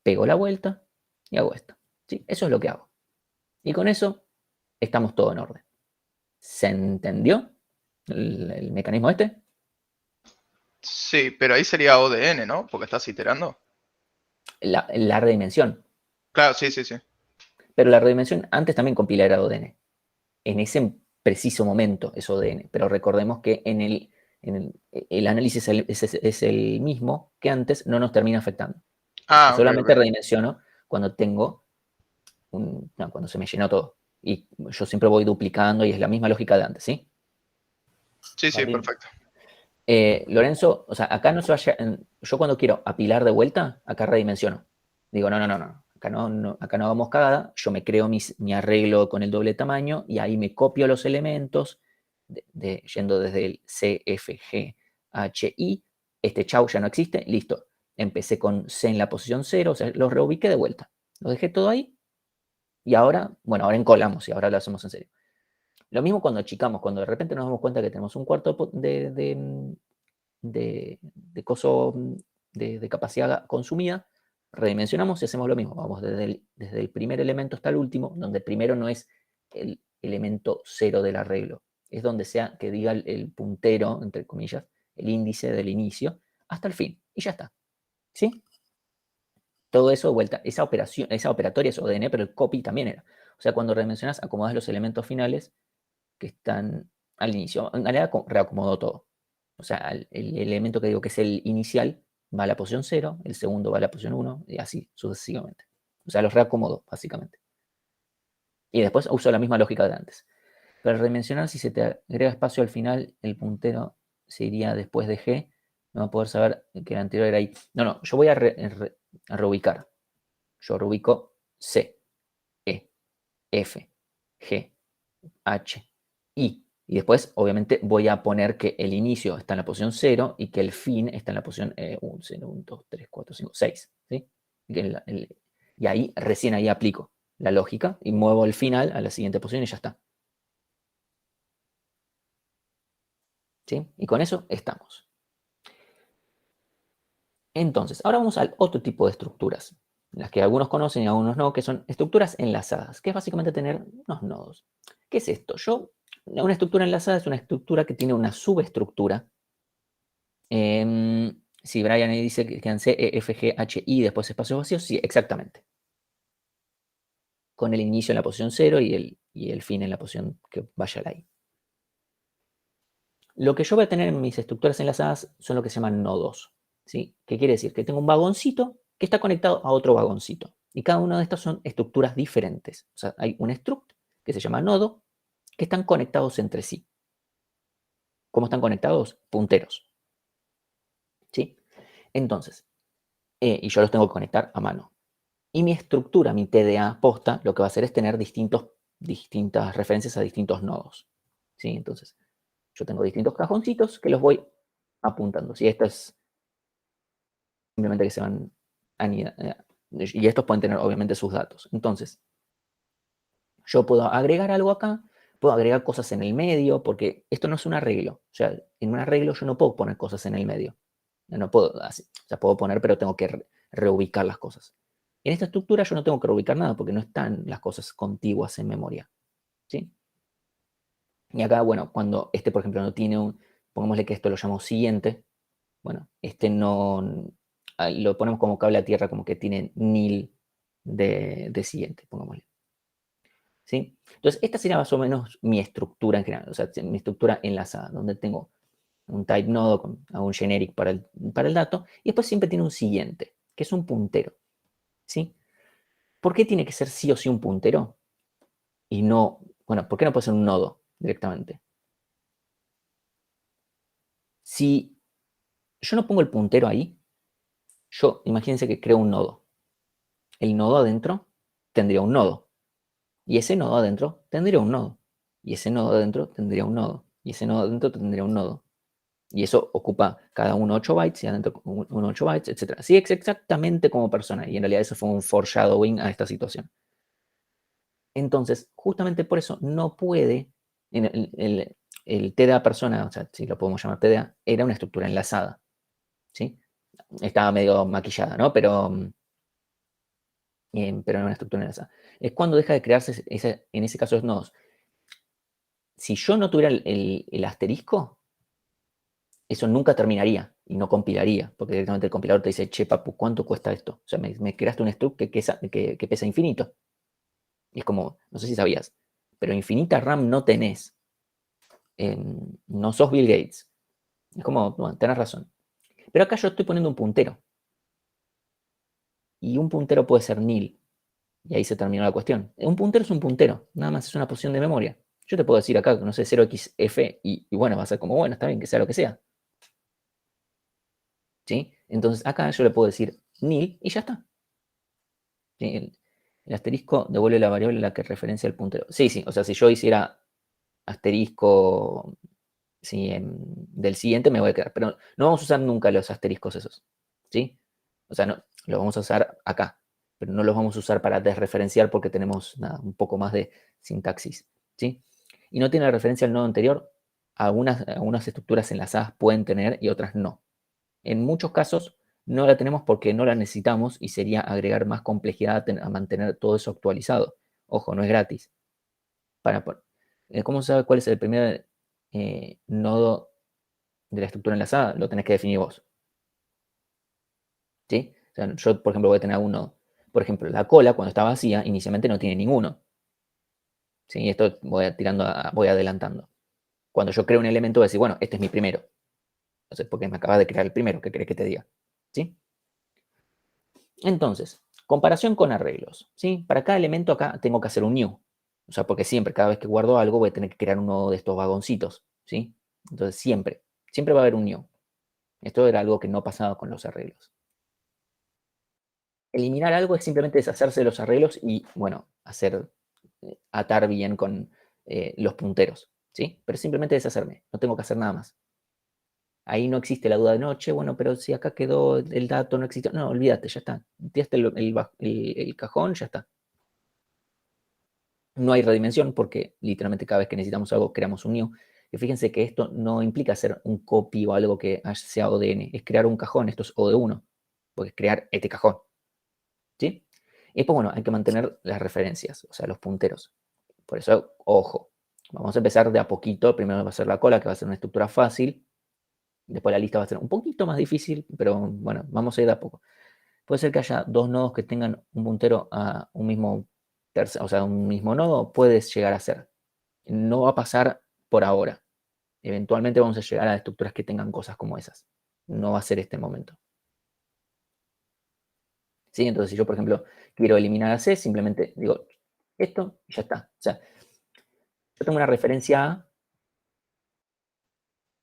pego la vuelta y hago esto. ¿Sí? Eso es lo que hago. Y con eso estamos todo en orden. ¿Se entendió el mecanismo este? Sí, pero ahí sería ODN, ¿no? Porque estás iterando. La redimensión. Claro, sí, sí, sí. Pero la redimensión antes también compila era ODN. En ese preciso momento es ODN. Pero recordemos que el análisis es el mismo que antes, no nos termina afectando. Yo Ah, ok, solamente ok. redimensiono cuando cuando se me llenó todo. Y yo siempre voy duplicando y es la misma lógica de antes, ¿sí? Sí, sí, Martín, perfecto. Lorenzo, o sea, acá no se vaya. Yo cuando quiero apilar de vuelta, acá redimensiono. Digo, no. Acá no hagamos cagada. Yo me creo mi arreglo con el doble tamaño y ahí me copio los elementos yendo desde el C, F, G, H, I. Este chau ya no existe, listo. Empecé con C en la posición 0, o sea, los reubiqué de vuelta. Lo dejé todo ahí y ahora, bueno, ahora encolamos y ahora lo hacemos en serio. Lo mismo cuando achicamos, cuando de repente nos damos cuenta que tenemos un cuarto de coso de capacidad consumida, redimensionamos y hacemos lo mismo. Vamos desde el primer elemento hasta el último, donde primero no es el elemento cero del arreglo, es donde sea que diga el puntero, entre comillas, el índice del inicio, hasta el fin. Y ya está. ¿Sí? Todo eso de vuelta. Esa operación, esa operatoria es ODN, pero el copy también era. O sea, cuando redimensionas, acomodas los elementos finales que están al inicio. En realidad reacomodo todo. O sea, el elemento que digo que es el inicial va a la posición 0, el segundo va a la posición 1 y así sucesivamente. O sea, los reacomodo, básicamente. Y después uso la misma lógica de antes. Para redimensionar, si se te agrega espacio al final, el puntero se iría después de G. No va a poder saber que el anterior era I. No, yo voy a reubicar. Yo reubico C, E, F, G, H, I. Y después, obviamente, voy a poner que el inicio está en la posición 0 y que el fin está en la posición 1, 0, 1, 2, 3, 4, 5, 6. ¿Sí? Y ahí, recién ahí aplico la lógica y muevo el final a la siguiente posición y ya está. ¿Sí? Y con eso estamos. Entonces, ahora vamos al otro tipo de estructuras, las que algunos conocen y algunos no, que son estructuras enlazadas, que es básicamente tener unos nodos. ¿Qué es esto? Una estructura enlazada es una estructura que tiene una subestructura. Si Brian ahí dice que quedan C, E, F, G, H, I, después espacios vacíos, sí, exactamente. Con el inicio en la posición 0 y el fin en la posición que vaya a la I. Lo que yo voy a tener en mis estructuras enlazadas son lo que se llaman nodos. ¿Sí? ¿Qué quiere decir? Que tengo un vagoncito que está conectado a otro vagoncito. Y cada una de estas son estructuras diferentes. O sea, hay un struct que se llama nodo que están conectados entre sí. ¿Cómo están conectados? Punteros. ¿Sí? Entonces, y yo los tengo que conectar a mano. Y mi estructura, mi TDA posta, lo que va a hacer es tener distintas referencias a distintos nodos. ¿Sí? Entonces, yo tengo distintos cajoncitos que los voy apuntando. ¿Sí? Esto es simplemente que se van y estos pueden tener obviamente sus datos. Entonces, yo puedo agregar algo acá, puedo agregar cosas en el medio, porque esto no es un arreglo. O sea, en un arreglo yo no puedo poner cosas en el medio. No puedo, o sea, puedo poner, pero tengo que reubicar las cosas. En esta estructura yo no tengo que reubicar nada porque no están las cosas contiguas en memoria. ¿Sí? Y acá, bueno, cuando este, por ejemplo, no tiene pongámosle que esto lo llamo siguiente, bueno, este no, lo ponemos como cable a tierra, como que tiene nil de siguiente, pongámosle. ¿Sí? Entonces, esta sería más o menos mi estructura en general, o sea, mi estructura enlazada, donde tengo un type nodo con un generic para el dato, y después siempre tiene un siguiente, que es un puntero. ¿Sí? ¿Por qué tiene que ser sí o sí un puntero? Y no, bueno, ¿por qué no puede ser un nodo directamente? Si yo no pongo el puntero ahí, imagínense que creo un nodo. El nodo adentro tendría un nodo. Y ese nodo adentro tendría un nodo. Y ese nodo adentro tendría un nodo. Y ese nodo adentro tendría un nodo. Y eso ocupa cada uno 8 bytes y adentro uno 8 bytes, etc. Sí, es exactamente como persona. Y en realidad eso fue un foreshadowing a esta situación. Entonces, justamente por eso no puede, el TDA persona, o sea, si lo podemos llamar TDA, era una estructura enlazada. ¿Sí? Estaba medio maquillada, ¿no? Pero era una estructura enlazada. Es cuando deja de crearse, en ese caso, los nodos. Si yo no tuviera el asterisco, eso nunca terminaría y no compilaría, porque directamente el compilador te dice, che, papu, ¿cuánto cuesta esto? O sea, me creaste un struct que pesa infinito. Y es como, no sé si sabías, pero infinita RAM no tenés. No sos Bill Gates. Es como, bueno, tenés razón. Pero acá yo estoy poniendo un puntero. Y un puntero puede ser nil. Y ahí se terminó la cuestión. Un puntero es un puntero, nada más es una posición de memoria. Yo te puedo decir acá, no sé, 0xf, y bueno, va a ser como, bueno, está bien, que sea lo que sea. ¿Sí? Entonces acá yo le puedo decir nil y ya está. ¿Sí? El asterisco devuelve la variable a la que referencia el puntero. Sí, sí, o sea, si yo hiciera asterisco sí, del siguiente me voy a quedar, pero no vamos a usar nunca los asteriscos esos. ¿Sí? O sea, no, los vamos a usar acá, pero no los vamos a usar para desreferenciar porque tenemos nada, un poco más de sintaxis. ¿Sí? Y no tiene referencia al nodo anterior. Algunas estructuras enlazadas pueden tener y otras no. En muchos casos no la tenemos porque no la necesitamos y sería agregar más complejidad a mantener todo eso actualizado. Ojo, no es gratis. ¿Cómo se sabe cuál es el primer nodo de la estructura enlazada? Lo tenés que definir vos. ¿Sí? O sea, yo, por ejemplo, voy a tener uno. Por ejemplo, la cola, cuando está vacía, inicialmente no tiene ninguno. ¿Sí? Esto voy adelantando. Cuando yo creo un elemento, voy a decir, bueno, este es mi primero. Entonces, porque me acabas de crear el primero, ¿qué querés que te diga? ¿Sí? Entonces, comparación con arreglos. ¿Sí? Para cada elemento acá tengo que hacer un new. O sea, porque siempre, cada vez que guardo algo, voy a tener que crear uno de estos vagoncitos. ¿Sí? Entonces, siempre va a haber un new. Esto era algo que no pasaba con los arreglos. Eliminar algo es simplemente deshacerse de los arreglos y, bueno, atar bien con los punteros. ¿Sí? Pero simplemente deshacerme. No tengo que hacer nada más. Ahí no existe la duda de noche, bueno, pero si acá quedó el dato, no existe. No, olvídate, ya está. Tiraste el cajón, ya está. No hay redimensión porque literalmente cada vez que necesitamos algo creamos un new. que fíjense que esto no implica hacer un copy o algo que sea ODN, es crear un cajón, esto es O de 1, porque es crear este cajón, ¿sí? Y después, bueno, hay que mantener las referencias, o sea, los punteros. Por eso, ojo, vamos a empezar de a poquito, primero va a ser la cola, que va a ser una estructura fácil, después la lista va a ser un poquito más difícil, pero bueno, vamos a ir de a poco. Puede ser que haya dos nodos que tengan un puntero a un mismo o sea, un mismo nodo, puedes llegar a ser. No va a pasar por ahora. Eventualmente vamos a llegar a estructuras que tengan cosas como esas. No va a ser este momento. ¿Sí? Entonces, si yo, por ejemplo, quiero eliminar a C, simplemente digo esto y ya está. O sea, yo tengo una referencia A,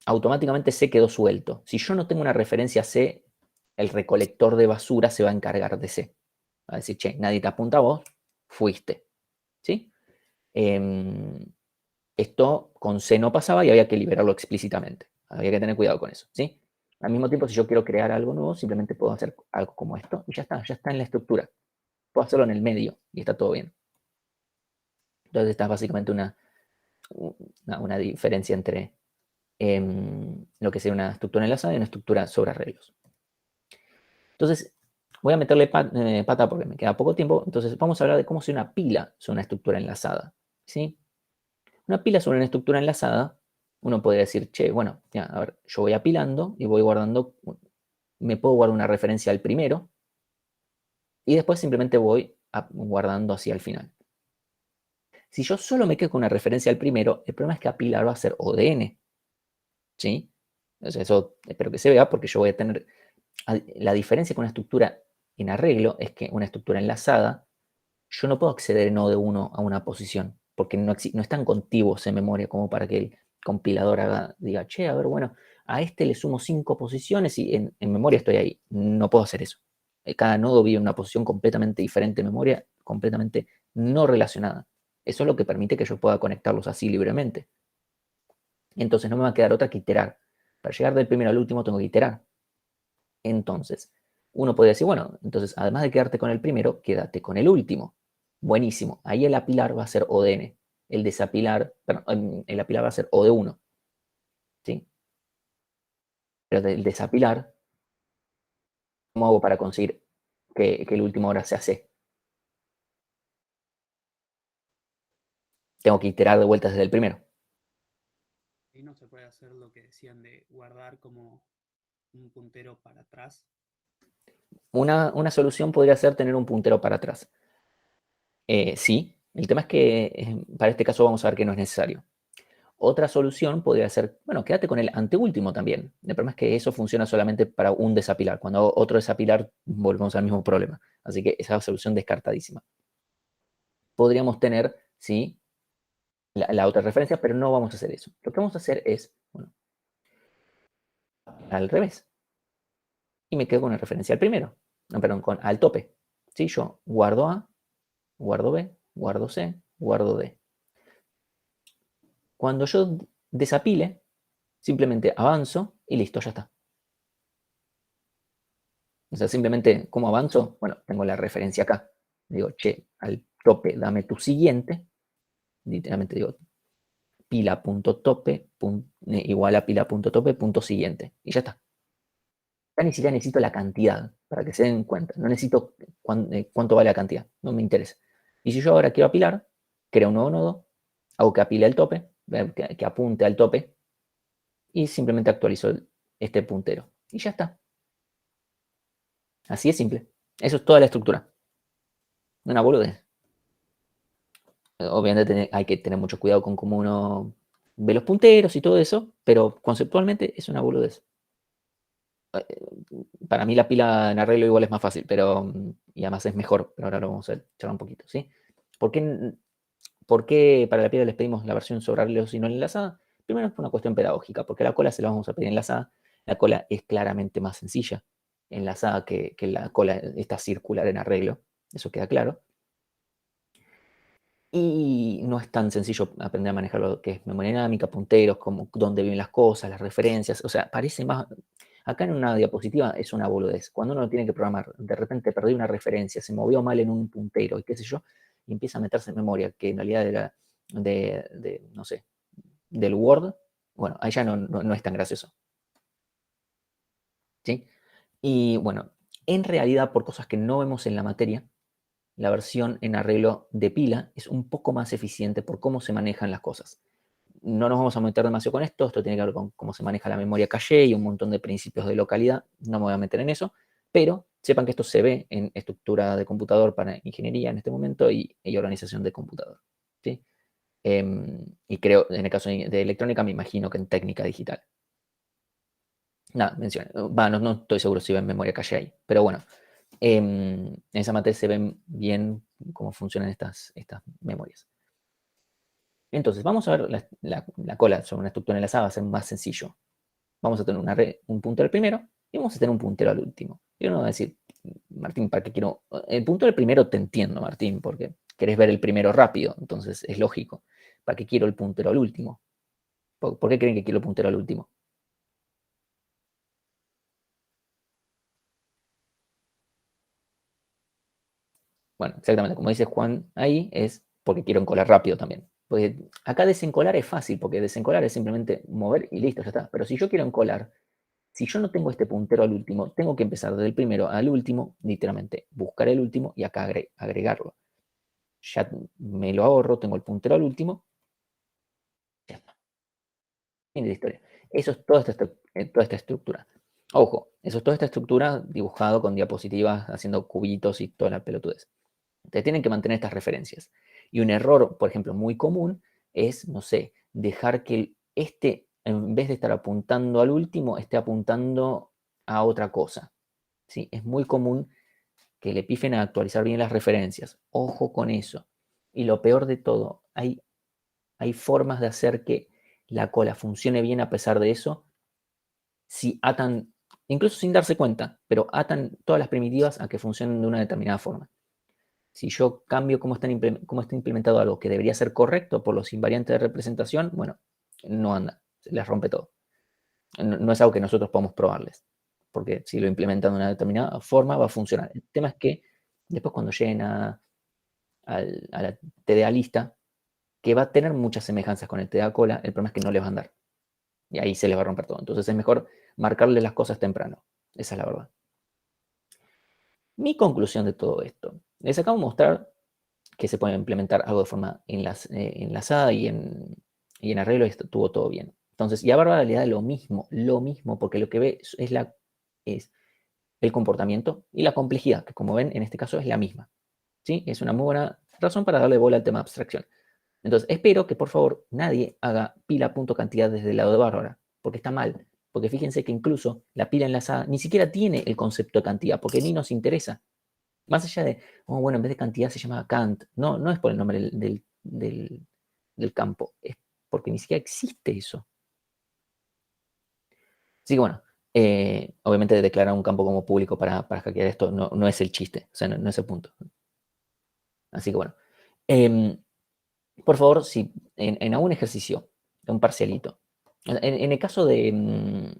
automáticamente C quedó suelto. Si yo no tengo una referencia a C, el recolector de basura se va a encargar de C. Va a decir, che, nadie te apunta a vos, fuiste. ¿Sí? Esto con C no pasaba y había que liberarlo explícitamente. Había que tener cuidado con eso, ¿sí? Al mismo tiempo, si yo quiero crear algo nuevo, simplemente puedo hacer algo como esto y ya está en la estructura. Puedo hacerlo en el medio y está todo bien. Entonces, esta es básicamente una diferencia entre lo que sería una estructura enlazada y una estructura sobre arreglos. Entonces, voy a meterle pata porque me queda poco tiempo. Entonces, vamos a hablar de cómo si una pila es una estructura enlazada, ¿sí? Una pila sobre una estructura enlazada, uno podría decir, che, bueno, ya, a ver, yo voy apilando y voy guardando, me puedo guardar una referencia al primero y después simplemente voy guardando así al final. Si yo solo me quedo con una referencia al primero, el problema es que apilar va a ser ODN, ¿sí? Entonces eso espero que se vea porque yo voy a tener, la diferencia con una estructura en arreglo es que una estructura enlazada, yo no puedo acceder en O de 1 a una posición, porque no están contiguos en memoria como para que el compilador diga, che, a ver, bueno, a este le sumo 5 posiciones y en memoria estoy ahí. No puedo hacer eso. Cada nodo vive en una posición completamente diferente en memoria, completamente no relacionada. Eso es lo que permite que yo pueda conectarlos así libremente. Entonces no me va a quedar otra que iterar. Para llegar del primero al último tengo que iterar. Entonces, uno puede decir, bueno, entonces además de quedarte con el primero, quédate con el último. Buenísimo. Ahí el apilar va a ser ODN. El desapilar, perdón, el apilar va a ser O de 1. ¿Sí? Pero del desapilar, ¿cómo hago para conseguir que el último ahora sea C? Tengo que iterar de vuelta desde el primero. Y no se puede hacer lo que decían de guardar como un puntero para atrás. Una solución podría ser tener un puntero para atrás. Sí, el tema es que para este caso vamos a ver que no es necesario. Otra solución podría ser, bueno, quédate con el anteúltimo también. El problema es que eso funciona solamente para un desapilar. Cuando hago otro desapilar, volvemos al mismo problema. Así que esa solución descartadísima. Podríamos tener, sí, la otra referencia, pero no vamos a hacer eso. Lo que vamos a hacer es, bueno, al revés. Y me quedo con la referencia al primero. No, perdón, al tope. ¿Sí? Yo guardo A, guardo B, guardo C, guardo D. Cuando yo desapile, simplemente avanzo y listo, ya está. O sea, simplemente, ¿cómo avanzo? Bueno, tengo la referencia acá. Digo, che, al tope, dame tu siguiente. Literalmente digo, pila.tope igual a pila.tope punto siguiente. Y ya está. Ya ni siquiera necesito la cantidad, para que se den cuenta. No necesito cuánto vale la cantidad. No me interesa. Y si yo ahora quiero apilar, creo un nuevo nodo, hago que apile al tope, que apunte al tope, y simplemente actualizo este puntero. Y ya está. Así es simple. Eso es toda la estructura. Una boludez. Obviamente hay que tener mucho cuidado con cómo uno ve los punteros y todo eso, pero conceptualmente es una boludez. Para mí la pila en arreglo igual es más fácil, pero y además es mejor, pero ahora lo vamos a charlar un poquito, ¿sí? ¿Por qué para la pila les pedimos la versión sobre arreglos y no enlazada? Primero es por una cuestión pedagógica, porque la cola se la vamos a pedir enlazada. La cola es claramente más sencilla enlazada que la cola esta circular en arreglo, eso queda claro. Y no es tan sencillo aprender a manejar lo que es memoria dinámica, punteros, como dónde viven las cosas, las referencias. O sea, parece más. Acá en una diapositiva es una boludez. Cuando uno lo tiene que programar, de repente perdí una referencia, se movió mal en un puntero y qué sé yo, y empieza a meterse en memoria, que en realidad era no sé, del Word, Bueno, ahí ya no es tan gracioso. ¿Sí? Y bueno, en realidad, por cosas que no vemos en la materia, la versión en arreglo de pila es un poco más eficiente por cómo se manejan las cosas. No nos vamos a meter demasiado con esto tiene que ver con cómo se maneja la memoria caché y un montón de principios de localidad, no me voy a meter en eso, pero sepan que esto se ve en estructura de computador para ingeniería en este momento y organización de computador. ¿Sí? Y creo, en el caso de electrónica, me imagino que en técnica digital. Nada, mencioné. No estoy seguro si ven memoria caché ahí, pero bueno, en esa materia se ven bien cómo funcionan estas memorias. Entonces, vamos a ver la cola sobre una estructura enlazada, va a ser más sencillo. Vamos a tener un puntero al primero y vamos a tener un puntero al último. Y uno va a decir, Martín, ¿para qué quiero? El puntero al primero te entiendo, Martín, porque querés ver el primero rápido, entonces es lógico. ¿Para qué quiero el puntero al último? ¿Por qué creen que quiero el puntero al último? Bueno, exactamente, como dice Juan ahí, es porque quiero encolar rápido también. Porque acá desencolar es fácil, porque desencolar es simplemente mover y listo, ya está. Pero si yo quiero encolar, si yo no tengo este puntero al último, tengo que empezar desde el primero al último, literalmente, buscar el último y acá agregarlo. Ya me lo ahorro, tengo el puntero al último. Ya está. Fin de la historia. Eso es toda esta estructura. Ojo, eso es toda esta estructura dibujado con diapositivas, haciendo cubitos y toda la pelotudez. Te tienen que mantener estas referencias. Y un error, por ejemplo, muy común es, no sé, dejar que en vez de estar apuntando al último, esté apuntando a otra cosa. ¿Sí? Es muy común que le pifen a actualizar bien las referencias. Ojo con eso. Y lo peor de todo, hay formas de hacer que la cola funcione bien a pesar de eso, si atan, incluso sin darse cuenta, pero atan todas las primitivas a que funcionen de una determinada forma. Si yo cambio cómo está implementado algo que debería ser correcto por los invariantes de representación, bueno, no anda, se les rompe todo. No es algo que nosotros podamos probarles, porque si lo implementan de una determinada forma va a funcionar. El tema es que después cuando lleguen a la TDA lista, que va a tener muchas semejanzas con el TDA cola, el problema es que no les va a andar. Y ahí se les va a romper todo. Entonces es mejor marcarle las cosas temprano. Esa es la verdad. Mi conclusión de todo esto. Les acabo de mostrar que se puede implementar algo de forma enlazada y en arreglo estuvo todo bien. Entonces, y a Bárbara le da lo mismo, porque lo que ve es el comportamiento y la complejidad, que como ven, en este caso es la misma. ¿Sí? Es una muy buena razón para darle bola al tema de abstracción. Entonces, espero que por favor nadie haga pila.cantidad desde el lado de Bárbara, porque está mal. Porque fíjense que incluso la pila enlazada ni siquiera tiene el concepto de cantidad, porque ni nos interesa. Más allá de, bueno, en vez de cantidad se llama Kant. No es por el nombre del campo, es porque ni siquiera existe eso. Así que bueno, obviamente declarar un campo como público para hackear esto no es el chiste, o sea, no es el punto. Así que bueno. Por favor, si en algún ejercicio, de un parcialito, en el caso de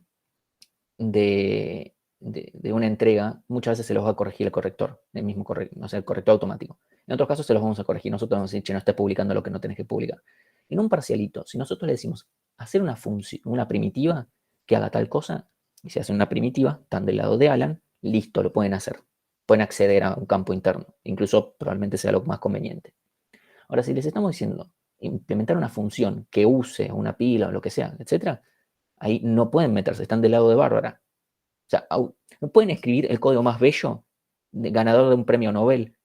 una entrega, muchas veces se los va a corregir el corrector, el mismo corrector, o sea, el corrector automático. En otros casos se los vamos a corregir. Nosotros vamos a decir, che, no estés publicando lo que no tenés que publicar. En un parcialito, si nosotros le decimos hacer una primitiva que haga tal cosa, y se hace una primitiva, están del lado de Alan, listo, lo pueden hacer. Pueden acceder a un campo interno. Incluso probablemente sea lo más conveniente. Ahora, si les estamos diciendo implementar una función que use una pila o lo que sea, etc., ahí no pueden meterse, están del lado de Bárbara. O sea, no pueden escribir el código más bello, ganador de un premio Nobel,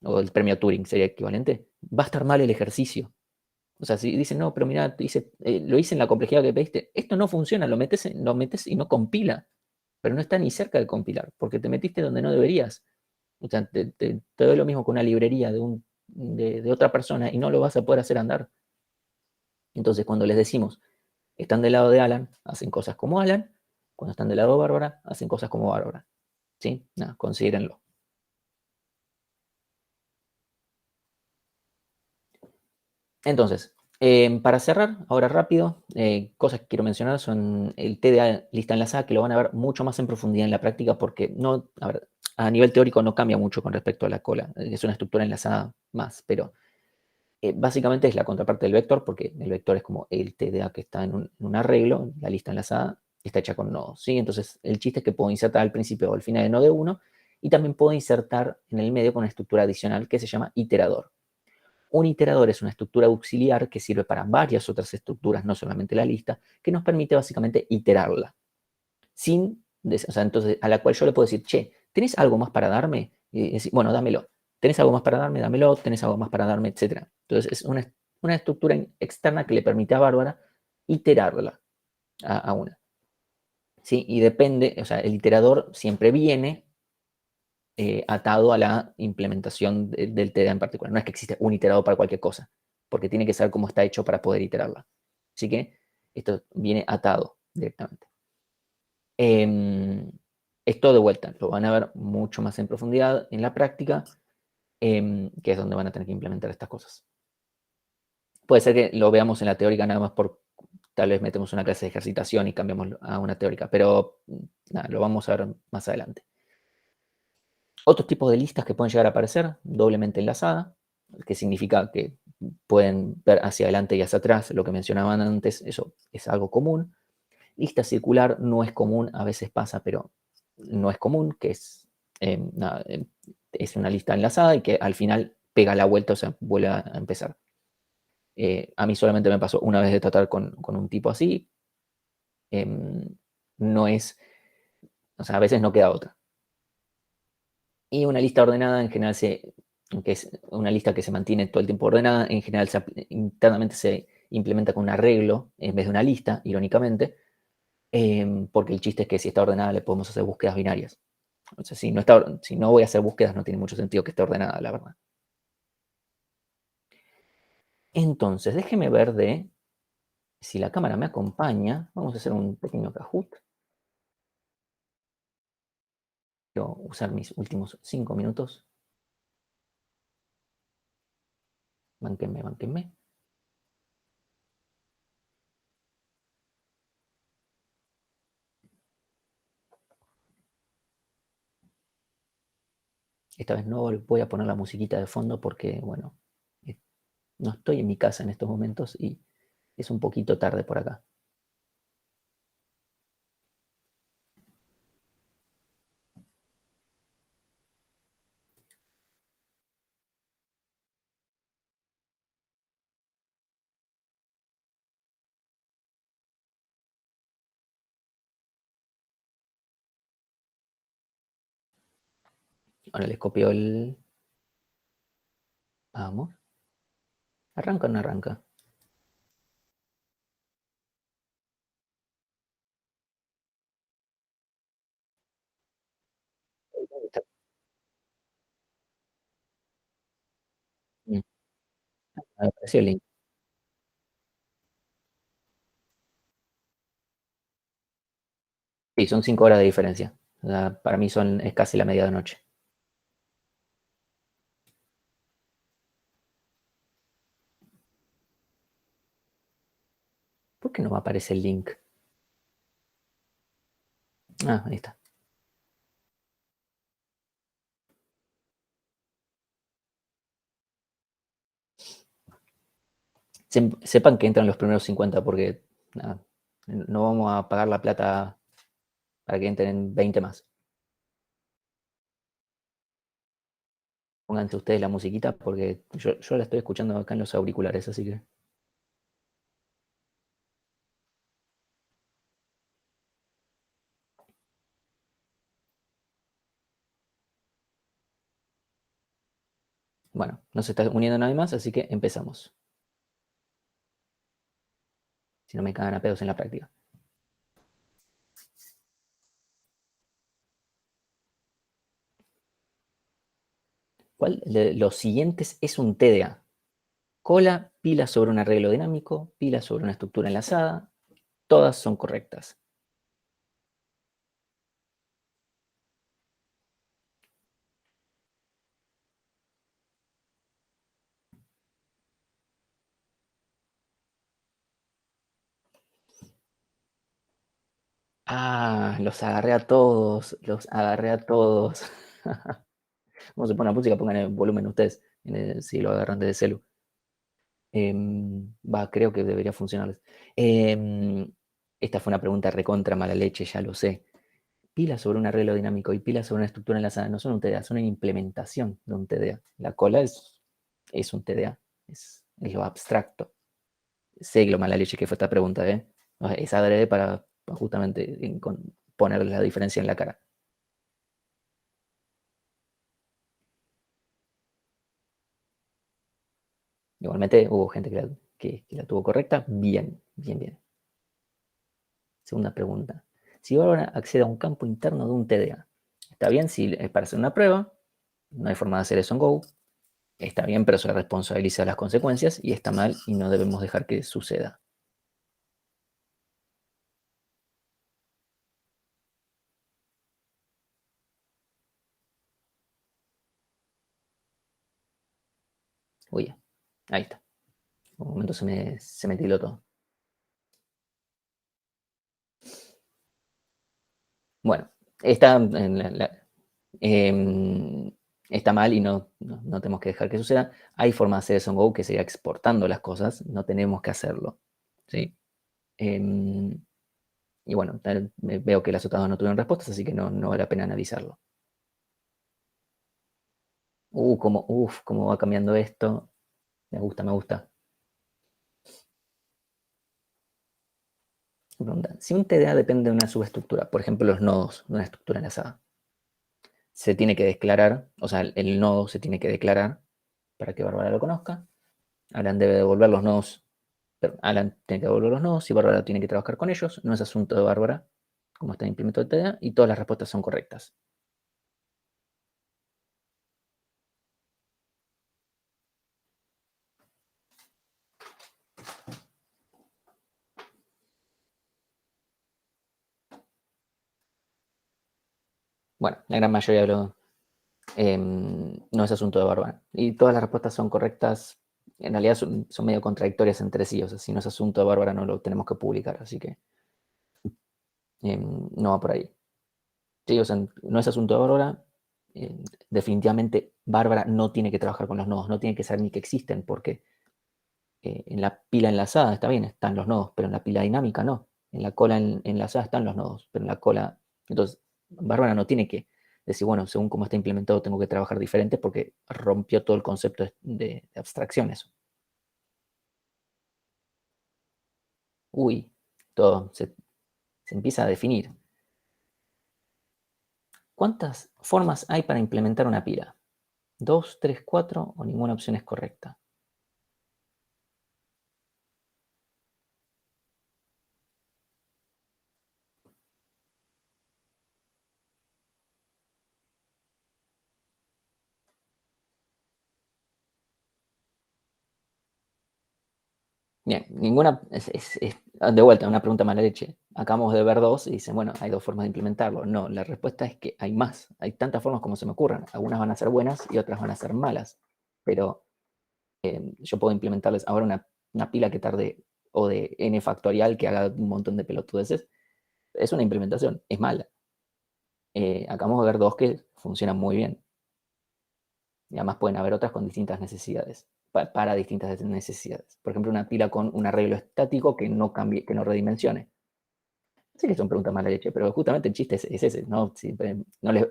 o el premio Turing sería equivalente. Va a estar mal el ejercicio. O sea, si dicen, no, pero mira, lo hice en la complejidad que pediste, esto no funciona, lo metes y no compila, pero no está ni cerca de compilar, porque te metiste donde no deberías. O sea, te doy lo mismo con una librería de otra persona y no lo vas a poder hacer andar. Entonces, cuando les decimos, están del lado de Alan, hacen cosas como Alan, cuando están del lado de Bárbara, hacen cosas como Bárbara. ¿Sí? Nada, considérenlo. Entonces, para cerrar, ahora rápido, cosas que quiero mencionar son el TDA lista enlazada, que lo van a ver mucho más en profundidad en la práctica, porque a nivel teórico no cambia mucho con respecto a la cola. Es una estructura enlazada más, pero básicamente es la contraparte del vector, porque el vector es como el TDA que está en un arreglo, la lista enlazada está hecha con nodos, ¿sí? Entonces, el chiste es que puedo insertar al principio o al final de nodo 1 y también puedo insertar en el medio con una estructura adicional que se llama iterador. Un iterador es una estructura auxiliar que sirve para varias otras estructuras, no solamente la lista, que nos permite básicamente iterarla. Entonces, a la cual yo le puedo decir, che, ¿tenés algo más para darme? Y decir, bueno, dámelo. ¿Tenés algo más para darme? Dámelo. ¿Tenés algo más para darme? Etcétera. Entonces, es una estructura externa que le permite a Bárbara iterarla a una. ¿Sí? Y depende, o sea, el iterador siempre viene atado a la implementación del TDA en particular. No es que existe un iterador para cualquier cosa, porque tiene que saber cómo está hecho para poder iterarla. Así que esto viene atado directamente. Esto de vuelta, lo van a ver mucho más en profundidad en la práctica, que es donde van a tener que implementar estas cosas. Puede ser que lo veamos en la teórica nada más por, tal vez metemos una clase de ejercitación y cambiamos a una teórica, pero nada, lo vamos a ver más adelante. Otros tipos de listas que pueden llegar a aparecer, doblemente enlazada, que significa que pueden ver hacia adelante y hacia atrás, lo que mencionaban antes, eso es algo común. Lista circular no es común, a veces pasa, pero no es común, que es una lista enlazada y que al final pega la vuelta, o sea, vuelve a empezar. A mí solamente me pasó una vez de tratar con un tipo así. No es, o sea, a veces no queda otra. Y una lista ordenada en general que es una lista que se mantiene todo el tiempo ordenada, en general internamente se implementa con un arreglo en vez de una lista, irónicamente, porque el chiste es que si está ordenada le podemos hacer búsquedas binarias. O sea, si no voy a hacer búsquedas, no tiene mucho sentido que esté ordenada, la verdad. Entonces, déjeme ver si la cámara me acompaña. Vamos a hacer un pequeño Kahoot. Quiero usar mis últimos 5 minutos. Bánquenme, bánquenme. Esta vez no voy a poner la musiquita de fondo porque, bueno, no estoy en mi casa en estos momentos y es un poquito tarde por acá. Ahora les copio el... Vamos. ¿Arranca o no arranca? ¿Dónde está? Me apareció el link. Sí, son 5 horas de diferencia. O sea, para mí es casi la medianoche. ¿Por qué no me aparece el link? Ah, ahí está. Sepan que entran los primeros 50 porque nada, no vamos a pagar la plata para que entren 20 más. Pónganse ustedes la musiquita porque yo la estoy escuchando acá en los auriculares, así que... Bueno, no se está uniendo nadie más, así que empezamos. Si no me cagan a pedos en la práctica. ¿Cuál de los siguientes es un TDA? Cola, pila sobre un arreglo dinámico, pila sobre una estructura enlazada. Todas son correctas. Ah, los agarré a todos, los agarré a todos. Vamos a poner la música, pongan el volumen ustedes, si lo agarran desde celu. Creo que debería funcionarles. Esta fue una pregunta recontra mala leche, ya lo sé. Pilas sobre un arreglo dinámico y pilas sobre una estructura enlazada no son un TDA, son una implementación de un TDA. La cola es un TDA, es lo abstracto. Sé lo mala leche que fue esta pregunta, ¿eh? Es adrede para justamente ponerle la diferencia en la cara. Igualmente hubo gente que la tuvo correcta. Bien, bien, bien. Segunda pregunta. Si Bárbara accede a un campo interno de un TDA, está bien si es para hacer una prueba, no hay forma de hacer eso en Go, está bien pero se responsabiliza de las consecuencias y está mal y no debemos dejar que suceda. Uy, ahí está. En un momento se me tiló todo. Bueno, está, está mal y no tenemos que dejar que suceda. Hay forma de hacer eso en Go que sería exportando las cosas, no tenemos que hacerlo. ¿Sí? Y bueno, veo que las otras dos no tuvieron respuestas, así que no vale la pena analizarlo. Cómo va cambiando esto. Me gusta, me gusta. Pregunta, si un TDA depende de una subestructura, por ejemplo, los nodos de una estructura enlazada, se tiene que declarar, o sea, el nodo se tiene que declarar para que Bárbara lo conozca. Alan debe devolver los nodos, Alan tiene que devolver los nodos y Bárbara tiene que trabajar con ellos. No es asunto de Bárbara, como está implementado el TDA, y todas las respuestas son correctas. Bueno, la gran mayoría de los no es asunto de Bárbara. Y todas las respuestas son correctas. En realidad son medio contradictorias entre sí. O sea, si no es asunto de Bárbara no lo tenemos que publicar. Así que no va por ahí. Sí, o sea, no es asunto de Bárbara. Definitivamente Bárbara no tiene que trabajar con los nodos. No tiene que saber ni que existen porque en la pila enlazada está bien, están los nodos, pero en la pila dinámica no. En la cola enlazada están los nodos, pero en la cola... Entonces, Bárbara no tiene que decir, bueno, según cómo está implementado tengo que trabajar diferente porque rompió todo el concepto de abstracción eso. Uy, todo se empieza a definir. ¿Cuántas formas hay para implementar una pila? ¿2, 3, 4 o ninguna opción es correcta? Bien, ninguna, de vuelta, una pregunta mala leche. Acabamos de ver dos y dicen, bueno, hay dos formas de implementarlo. No, la respuesta es que hay más. Hay tantas formas como se me ocurran. Algunas van a ser buenas y otras van a ser malas. Pero yo puedo implementarles ahora una pila que tarde o de n factorial que haga un montón de pelotudeces. Es una implementación, es mala. Acabamos de ver dos que funcionan muy bien. Y además pueden haber otras con distintas necesidades, para distintas necesidades. Por ejemplo, una pila con un arreglo estático que no cambie, que no redimensione. Sé que son preguntas mala leche, pero justamente el chiste es ese, ¿no?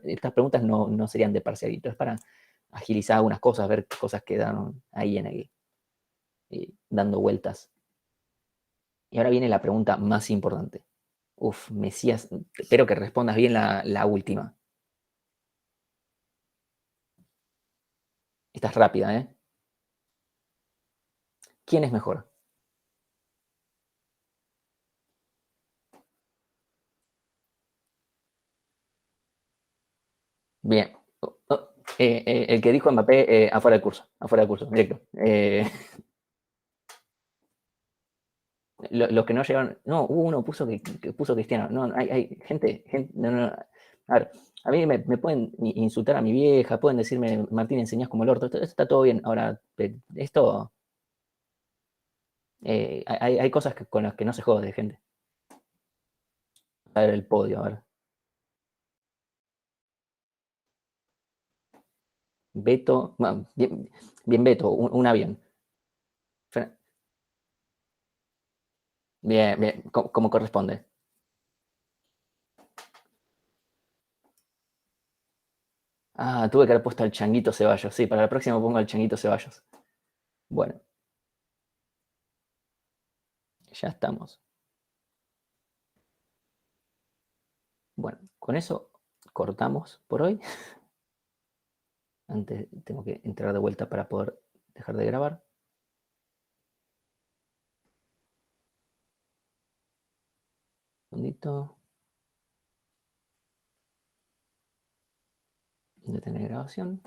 Estas preguntas no serían de parcialito, es para agilizar algunas cosas, ver cosas que dan ahí dando vueltas. Y ahora viene la pregunta más importante. Uf, Mesías, espero que respondas bien la última. Esta es rápida, ¿eh? ¿Quién es mejor? Bien. El que dijo Mbappé, afuera del curso, directo. Los que no llegaron, no, hubo uno que puso Cristiano. No, hay gente, no. A ver, a mí me pueden insultar a mi vieja, pueden decirme, Martín, enseñás como el orto, esto está todo bien. Ahora, esto, hay cosas con las que no se jode, gente. A ver el podio, a ver. Beto, bien, bien Beto, un avión. Bien, bien, como corresponde. Ah, tuve que haber puesto al Changuito Ceballos. Sí, para la próxima pongo al Changuito Ceballos. Bueno, ya estamos. Bueno, con eso cortamos por hoy. Antes tengo que entrar de vuelta para poder dejar de grabar. Un segundito. Detener grabación.